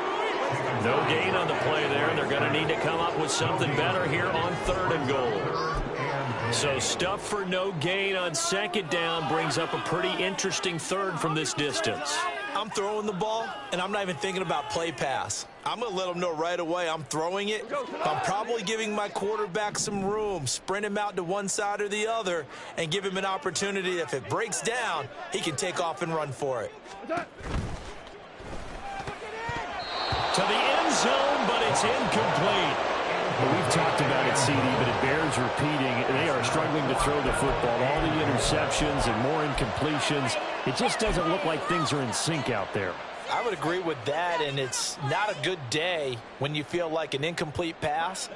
No gain on the play there. They're going to need to come up with something better here on 3rd and goal. So stuff for no gain on 2nd down brings up a pretty interesting 3rd from this distance.
I'm throwing the ball, and I'm not even thinking about play pass. I'm going to let them know right away I'm throwing it. I'm probably giving my quarterback some room, sprint him out to one side or the other, and give him an opportunity. If it breaks down, he can take off and run for it.
To the end zone, but it's incomplete.
Well, we've talked about it, CD, but it bears repeating. They are struggling to throw the football. All the interceptions and more incompletions. It just doesn't look like things are in sync out there.
I would agree with that, and it's not a good day when you feel like an incomplete pass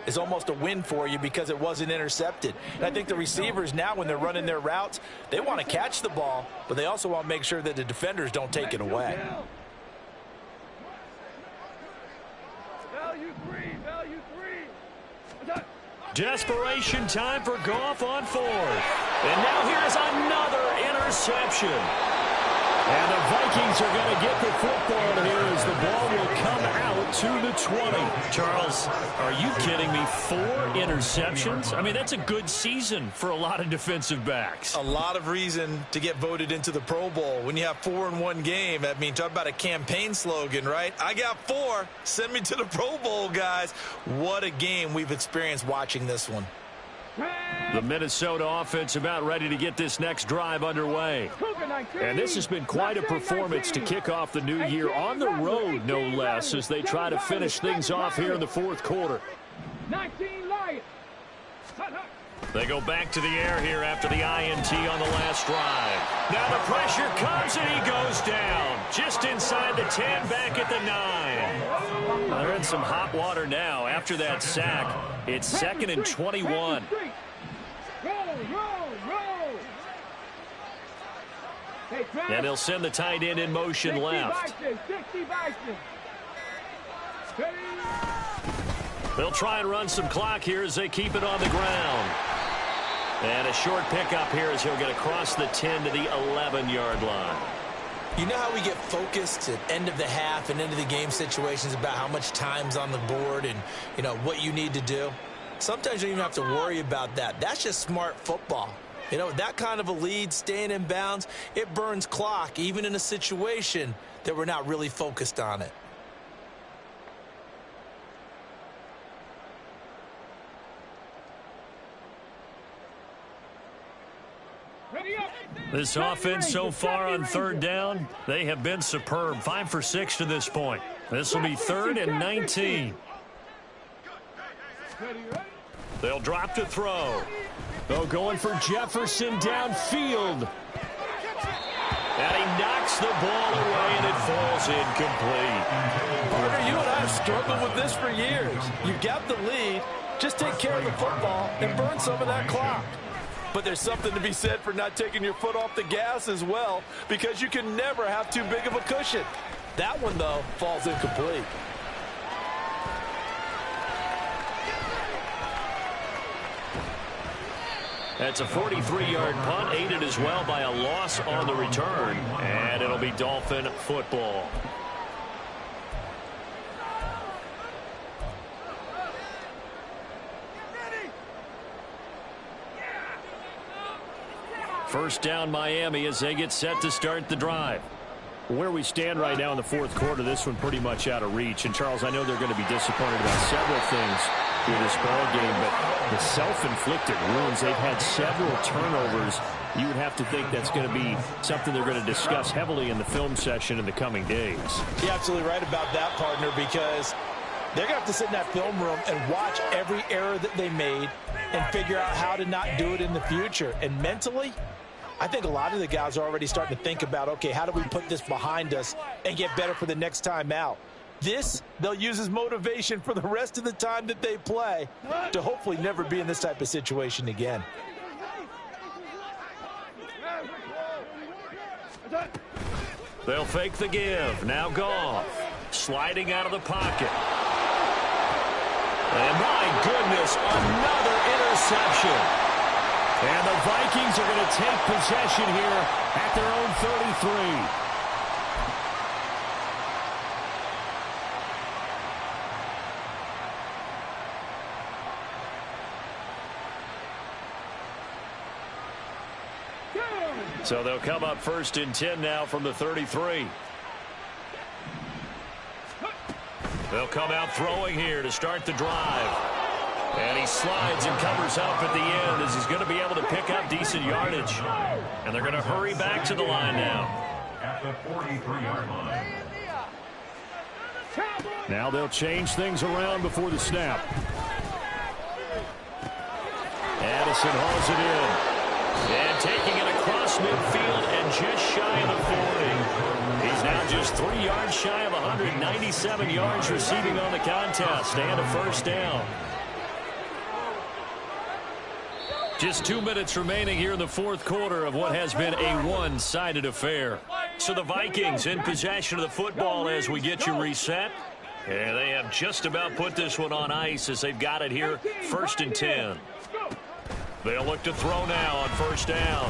is almost a win for you because it wasn't intercepted. And I think the receivers now, when they're running their routes, they want to catch the ball, but they also want to make sure that the defenders don't take it away.
Value three.
Desperation time for Goff on 4th. And now here's another interception.
And the Vikings are going to get the football here as the ball will come out to the 20.
Charles, are you kidding me? 4 interceptions? I mean, that's a good season for a lot of defensive backs.
A lot of reason to get voted into the Pro Bowl. When you have 4 in one game, I mean, talk about a campaign slogan, right? I got 4. Send me to the Pro Bowl, guys. What a game we've experienced watching this one.
The Minnesota offense about ready to get this next drive underway. And this has been quite a performance to kick off the new year on the road, no less, as they try to finish things off here in the fourth quarter.
19 Lions.
They go back to the air here after the INT on the last drive. Now the pressure comes and he goes down. Just inside the 10, back at the 9. They're in some hot water now after that sack. It's 2nd and 21. And he'll send the tight end in motion left. They'll try and run some clock here as they keep it on the ground. And a short pickup here as he'll get across the 10 to the 11-yard line.
You know how we get focused at end of the half and end of the game situations about how much time's on the board and, you know, what you need to do? Sometimes you don't even have to worry about that. That's just smart football. You know, that kind of a lead, staying in bounds, it burns clock, even in a situation that we're not really focused on it.
This offense so far on 3rd down, they have been superb. 5 for 6 to this point. This will be 3rd and 19. They'll drop to throw.
They're going for Jefferson downfield.
And he knocks the ball away, and it falls incomplete.
Partner, you and I have struggled with this for years. You got the lead. Just take care of the football and burn some of that clock. But there's something to be said for not taking your foot off the gas as well, because you can never have too big of a cushion. That one, though, falls incomplete.
That's a 43-yard punt, aided as well by a loss on the return. And it'll be Dolphin football. First down Miami as they get set to start the drive.
Where we stand right now in the fourth quarter, this one pretty much out of reach. And, Charles, I know they're going to be disappointed about several things through this ball game, but the self-inflicted wounds, they've had several turnovers. You would have to think that's going to be something they're going to discuss heavily in the film session in the coming days.
You're absolutely right about that, partner, because they're going to have to sit in that film room and watch every error that they made and figure out how to not do it in the future. And mentally, I think a lot of the guys are already starting to think about, okay, how do we put this behind us and get better for the next time out? This, they'll use as motivation for the rest of the time that they play to hopefully never be in this type of situation again.
They'll fake the give. Now Goff sliding out of the pocket. And my goodness, another interception. And the Vikings are going to take possession here at their own 33. So they'll come up 1st and 10 now from the 33. They'll come out throwing here to start the drive. And he slides and covers up at the end as he's going to be able to pick up decent yardage. And they're going to hurry back to the line now.
At the 43-yard line.
Now they'll change things around before the snap. Addison hauls it in. And taking it across midfield and just shy of the 40. He's now just 3 yards shy of 197 yards receiving on the contest and a first down. Just 2 minutes remaining here in the fourth quarter of what has been a one-sided affair. So the Vikings in possession of the football as we get you reset. And they have just about put this one on ice as they've got it here 1st and 10. They'll look to throw now on 1st down.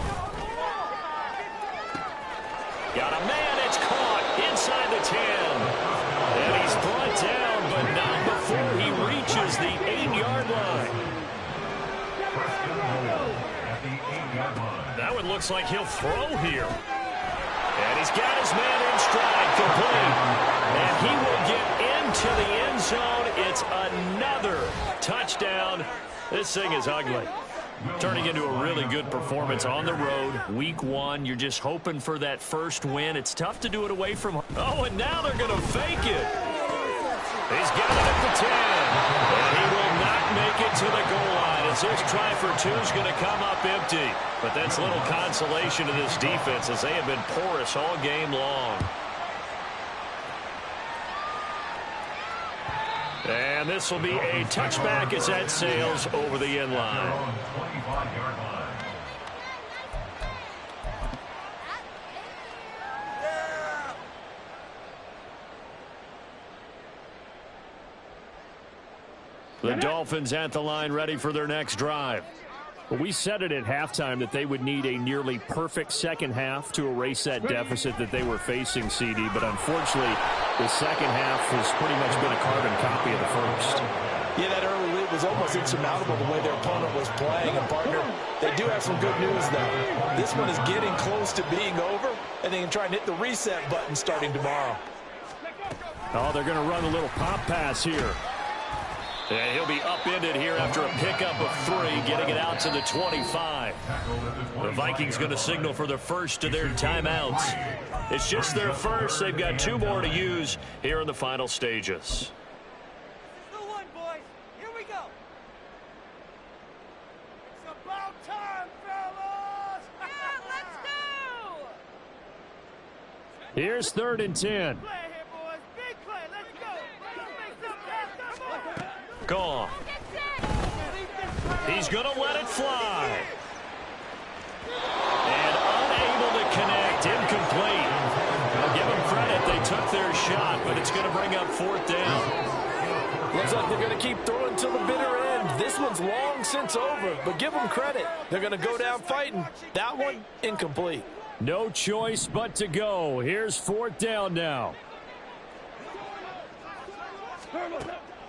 Got a man. It's caught inside the 10. And he's brought down, but not before he reaches the 8-yard line. That one looks like he'll throw here. And he's got his man in stride, complete. And he will get into the end zone. It's another touchdown. This thing is ugly. Turning into a really good performance on the road. Week 1, you're just hoping for that first win. It's tough to do it away from home. Oh, and now they're going to fake it. He's got it at the 10. And he will not make it to the goal line as this try for 2 is going to come up empty. But that's little consolation to this defense as they have been porous all game long. And this will be a touchback as that sails over the end line. The Dolphins at the line ready for their next drive.
Well, we said it at halftime that they would need a nearly perfect second half to erase that deficit that they were facing, CD. But unfortunately, the second half has pretty much been a carbon copy of the first.
Yeah, that early lead was almost insurmountable the way their opponent was playing. And, partner, they do have some good news, though. This one is getting close to being over, and they can try and hit the reset button starting tomorrow.
Oh, they're going to run a little pop pass here.
And he'll be upended here after a pickup of 3, getting it out to the 25. The Vikings going to signal for the first of their timeouts. It's just their first. They've got 2 more to use here in the final stages.
The one, boys. Here we go. It's about time, fellas. Yeah, let's go.
Here's 3rd and 10.
Play here, boys. Big play. Let's go. Let's make something happen. Come on.
Gone. He's going to let it fly. And unable to connect. Incomplete. I'll give them credit. They took their shot, but it's going to bring up 4th down.
Looks like they're going to keep throwing till the bitter end. This one's long since over, but give them credit. They're going to go down fighting. That one, incomplete.
No choice but to go. Here's 4th down now.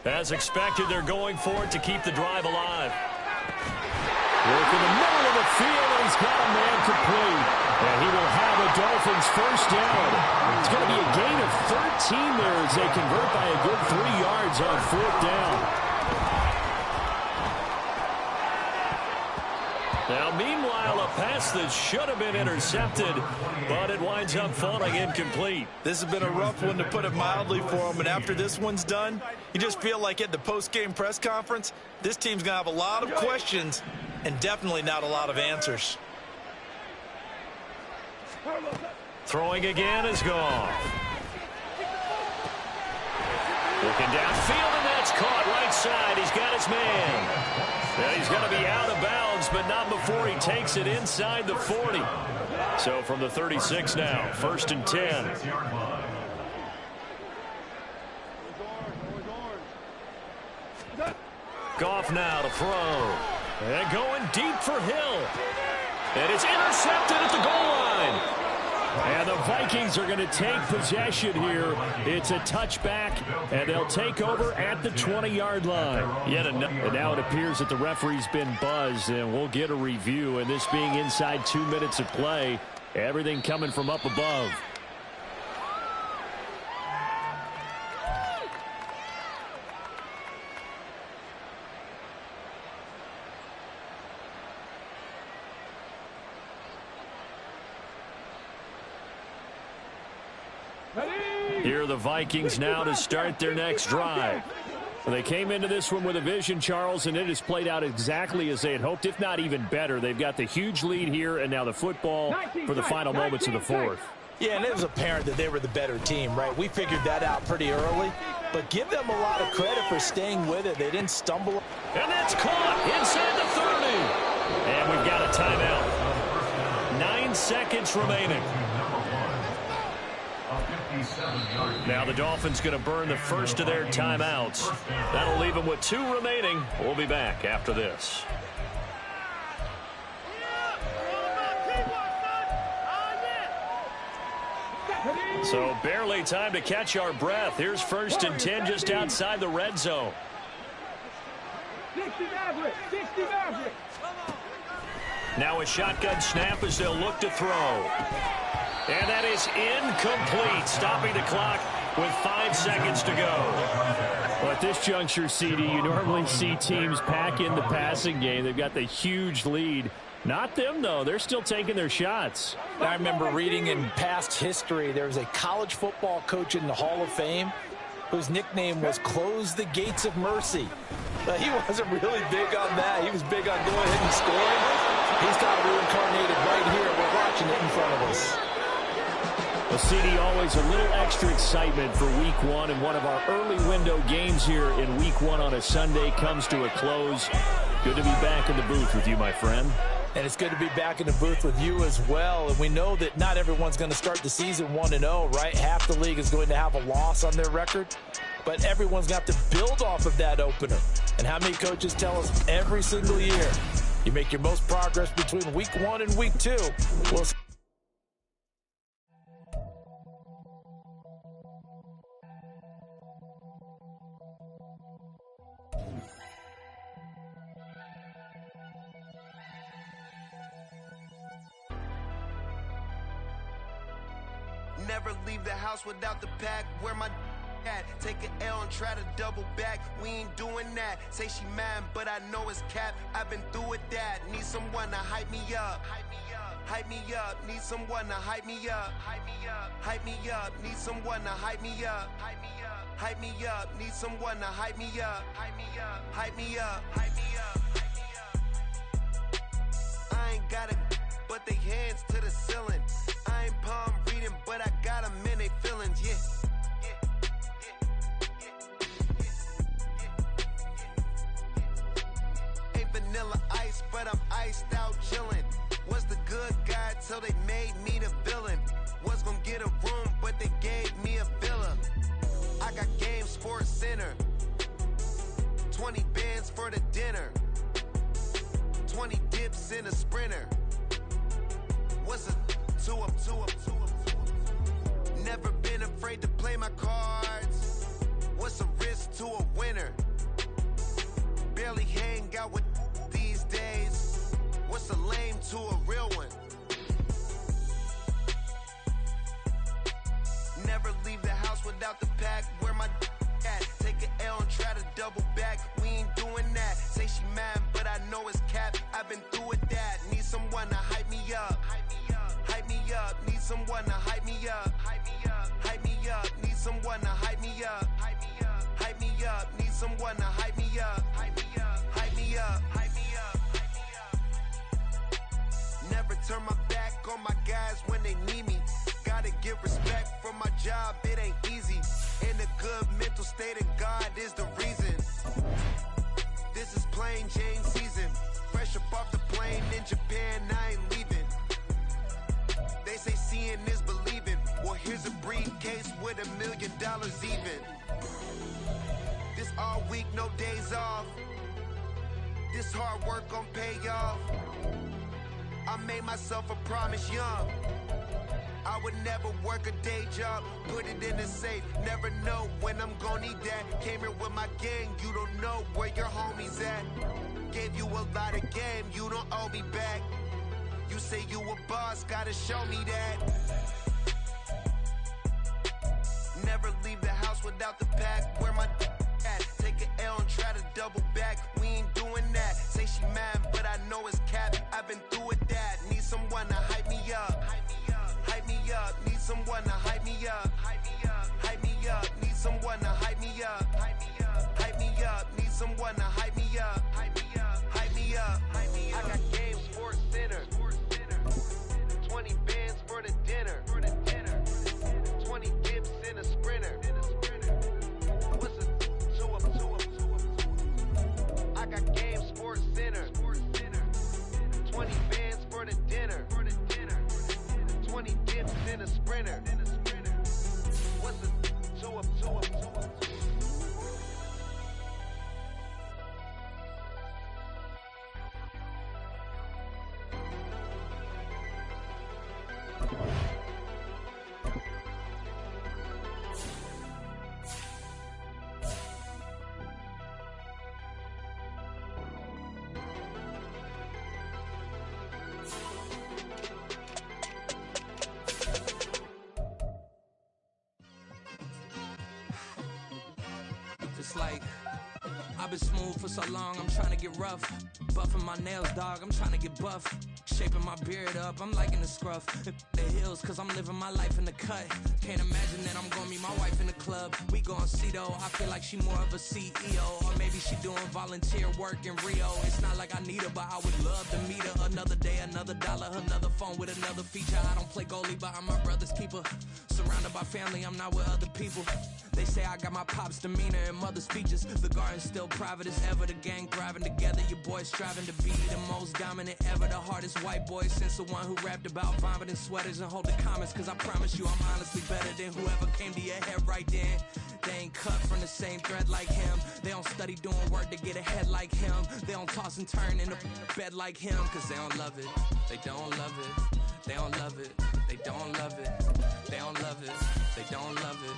As expected, they're going for it to keep the drive alive.
Work in the middle of the field, and he's got a man complete. And he will have a Dolphins first down. It's going to be a gain of 13 there as they convert by a good 3 yards on 4th down.
Now, meanwhile, a pass that should have been intercepted, but it winds up falling incomplete.
This has been a rough one, to put it mildly, for them. And after this one's done, you just feel like at the post-game press conference, this team's going to have a lot of questions and definitely not a lot of answers.
Throwing again is gone. Looking downfield, and that's caught right side. He's got his man. Yeah, he's going to be out of bounds, but not before he takes it inside the 40. So from the 36 now, 1st and 10. Goff now to throw. And going deep for Hill. And it's intercepted at the goal line.
And the Vikings are going to take possession here. It's a touchback, and they'll take over at the 20-yard line. And now it appears that the referee's been buzzed, and we'll get a review. And this being inside 2 minutes of play, everything coming from up above. Here are the Vikings now to start their next drive. They came into this one with a vision, Charles, and it has played out exactly as they had hoped, if not even better. They've got the huge lead here, and now the football for the final moments of the 4th.
Yeah, and it was apparent that they were the better team, right? We figured that out pretty early, but give them a lot of credit for staying with it. They didn't stumble.
And that's caught inside the 30. And we've got a timeout. 9 seconds remaining. Now the Dolphins going to burn the first of their timeouts. That'll leave them with 2 remaining. We'll be back after this. So barely time to catch our breath. Here's 1st and 10 just outside the red zone.
60 Maverick, 60 Maverick.
Now a shotgun snap as they'll look to throw. And that is incomplete, stopping the clock with 5 seconds to go.
Well, at this juncture, CD, you normally see teams pack in the passing game. They've got the huge lead. Not them, though. They're still taking their shots.
I remember reading in past history, there was a college football coach in the Hall of Fame whose nickname was Close the Gates of Mercy. But he wasn't really big on that. He was big on going ahead and scoring. He's got it reincarnated right here. We're watching it in front of us.
Well, CD, always a little extra excitement for Week 1, and one of our early window games here in Week 1 on a Sunday comes to a close. Good to be back in the booth with you, my friend.
And it's good to be back in the booth with you as well. And we know that not everyone's going to start the season 1-0, right? Half the league is going to have a loss on their record. But everyone's got to build off of that opener. And how many coaches tell us every single year, you make your most progress between Week 1 and Week 2. We'll see.
Never leave the house without the pack. Where my at? Take an L and try to double back. We ain't doing that. Say she mad, but I know it's cap. I've been through with that. Need someone to hype me up. Hype me up. Need someone to hype me up. Hype me up. Need someone to hype me up. Hype me up. Need someone to hype me up. Hype me up. I ain't got it, but they hands to the ceiling. I ain't palm reading, but I got them in they feelings, yeah. Ain't vanilla ice, but I'm iced out chillin'. Was the good guy till they made me the villain. Was gonna get a room, but they gave me a villa. I got game Sports Center. 20 bands for the dinner. 20 dips in a sprinter. What's a 2 up? Never been afraid to play my cards. What's a risk to a winner? Barely hang out with these days. What's a lame to a real one? Never leave the house without the pack. Where my at? Take an L and try to double back. We ain't doing that. Say she mad, but I know it's cap. I've been through with that. Need someone to hype me up. Hype me up. Need someone to hype me up. Hype me up. Need someone to hype me up. Hype me up. Need someone to hype me up. Hype me up. Never turn my back on my guys when they need me. Gotta give respect for my job, it ain't easy. In a good mental state, and God is the reason. This is plain Jane season. Fresh up off the plane in Japan, I ain't leaving. They say seeing is believing. Well, here's a briefcase with $1 million even. This all week, no days off. This hard work gon' pay off. I made myself a promise young. I would never work a day job, put it in the safe. Never know when I'm gon' need that. Came here with my gang, you don't know where your homies at. Gave you a lot of game, you don't owe me back. You say you a boss, gotta show me that. Never leave the house without the pack. Where my at? Take an L and try to double back. We ain't doing that. Say she mad, but I know it's cap. I've been through with that. Need someone to hype me up. Hype me up. Need someone to hype me up. Hype me up. Need someone to hype me up. Hype me up. Need someone to hype me up. Hype me up. I got game Sports Center. 20 bands for the dinner. 20 dips in a sprinter. What's a 2 up? I got game Sports Center. 20 bands for the dinner. 20 dips in a sprinter. What's a 2 up?
so long, I'm trying to get rough. Buffing my nails, dog, I'm trying to get buff. Shaping my beard up, I'm liking the scruff. The hills, cause I'm living my life in the cut. Can't imagine that I'm gonna meet my wife in the club. We gon' see though, I feel like she more of a CEO. Or maybe she doing volunteer work in Rio. It's not like I need her, but I would love to meet her. Another day, another dollar, another phone with another feature. I don't play goalie, but I'm my brother's keeper. Surrounded by family, I'm not with other people. They say I got my pop's demeanor and mother's speeches. The garden's still private as ever. The gang thriving together. Your boys striving to be the most dominant ever. The hardest white boy since the one who rapped about vomiting sweaters and holding comments. Cause I promise you I'm honestly better than whoever came to your head right then. They ain't cut from the same thread like him. They don't study doing work to get ahead like him. They don't toss and turn in the bed like him. Cause they don't love it. They don't love it. They don't love it. They don't love it. They don't love it. They don't love it.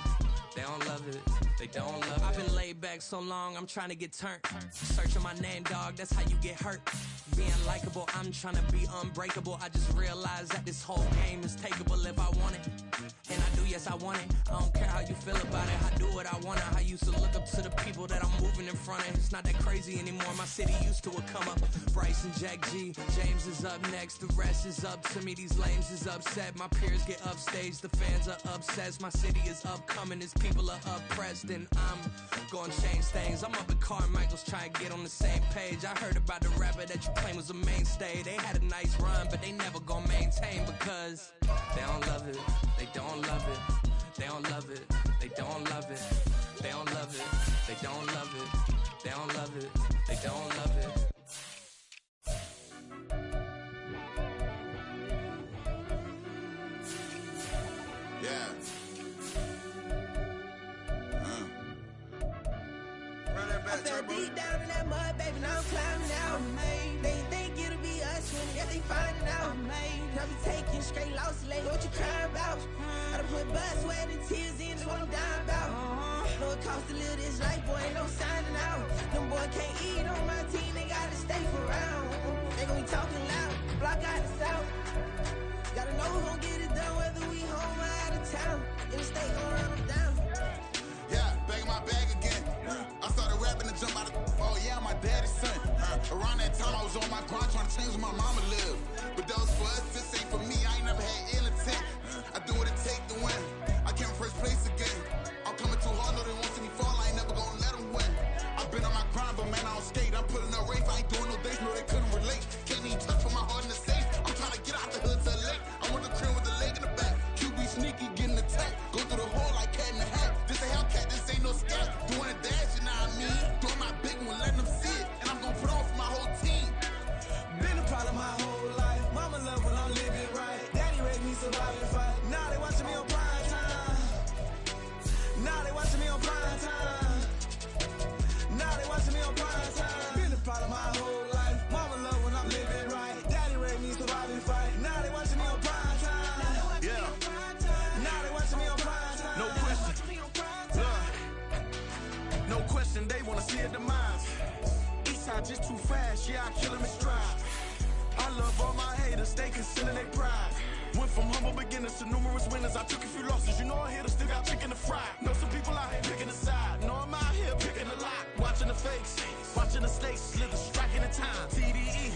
They don't love it. They don't love it. I've been laid back so long, I'm trying to get turned. Searching my name, dog, that's how you get hurt. Being likable, I'm trying to be unbreakable. I just realized that this whole game is takeable if I want it. And I do, yes, I want it. I don't care how you feel about it. I do what I want it. I used to look up to the people that I'm moving in front of. It's not that crazy anymore. My city used to a come up. Bryce and Jack G. James is up next. The rest is up to me. These lames is upset. My peers get upstage. The fans are obsessed. My city is upcoming. Its people are oppressed. And I'm gonna change things. I'm up at Carmichael's trying to get on the same page. I heard about the rapper that you claim was a mainstay. They had a nice run, but they never gonna maintain because they don't love it. They don't love it. They don't love it. They don't love it. They don't love it. They don't love it. They don't love it. They don't love it.
Yeah. Run that back, Turbo.
Deep down in that mud, baby, now I'm climbing out. They think it'll be us when yeah, they finding out. I be taking straight losses, like what you crying about? I done put blood, sweat, and tears in, that's what I'm dying about. Know it costs to live this life, boy, ain't no signing out. Them boy can't eat on my team, they gotta stay for round. They gon' be talking loud, block out the south. Gotta know who gon' get it done, whether we home or out of town. In the state, gon' run them down.
Yeah, back in my bag again. I started rapping to jump out of, oh yeah, I'm my daddy's son. Around that time I was on my grind trying to change where my mama lived. But those for us, this ain't for me, I ain't never had ill intent. I do what it take to win. I came in first place again. I'm coming too hard, no they won't see me fall, I ain't never gonna let them win. I've been on my grind, but man I don't skate. I'm putting up race, I ain't doing no dates, no they couldn't relate. Can't even touch with my heart in the safe. I'm trying to get out the hood to the lake. I want the crib with the leg in the back. QB sneaky, getting attacked. Go through the hole like cat in the hat. This a Hellcat, this ain't no scat. Doing a dash, you know what I mean? Doing my big one, letting them see it. And I'm gonna put on for my whole team.
Been a problem my whole life. Mama love when I'm living right. Daddy raised me survive and fight. Now they watching me on prime time. Now they watching me on prime time. Now they watching me on prime time. Been a problem my whole life. Mama love when I'm living right. Daddy raised me survive and fight. Now they watching me on prime time.
Yeah.
Now they watching me on prime time.
No question.
No question, they wanna see a demise. Eastside just too fast, yeah, I kill them in stride. I love all my haters, they consider their pride. Went from humble beginners to numerous winners. I took a few losses, you know I hit, still got chicken to fry. Know some people out here picking a side. Know I'm out here picking a lot. Watching the fakes, watching the stakes, slither, striking the time. TDE,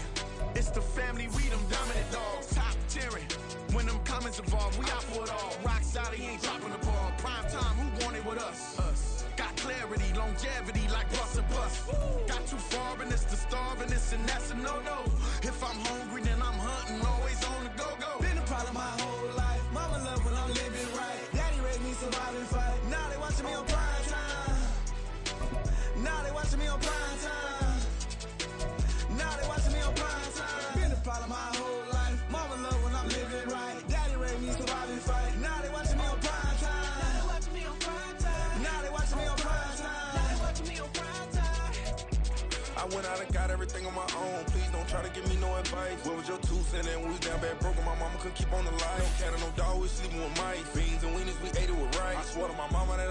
it's the family, we them dominant dogs. Top tiering, when them comments involved, we out for it all. Rock side, he ain't dropping the ball. Prime time, who want it with us? Got clarity, longevity, like bus and bus. Got too far and it's the starving, this and that's a no-no. If I'm hungry, then I'm hunting, always on the go-go. Been a problem my whole life. Mama love when I'm living right. Daddy raised me survive and fight. Now they watching me on prime time. Now they watching me on prime time. Now they watching me on prime time. Been a problem my whole life. Mama love when I'm living right. Daddy raised me survive and fight. Now they watching me on prime time. Now they watching me on prime time. Now they watching me on prime time. Now they watching me on prime time.
I went out and got everything on my own. Please don't try to give me no advice. What was your 2 cents and we was down bad broke and my mama couldn't keep on the light. No cat and no dog, we sleeping with mice. Beans and weenies, we ate it with rice. I swore to my mama that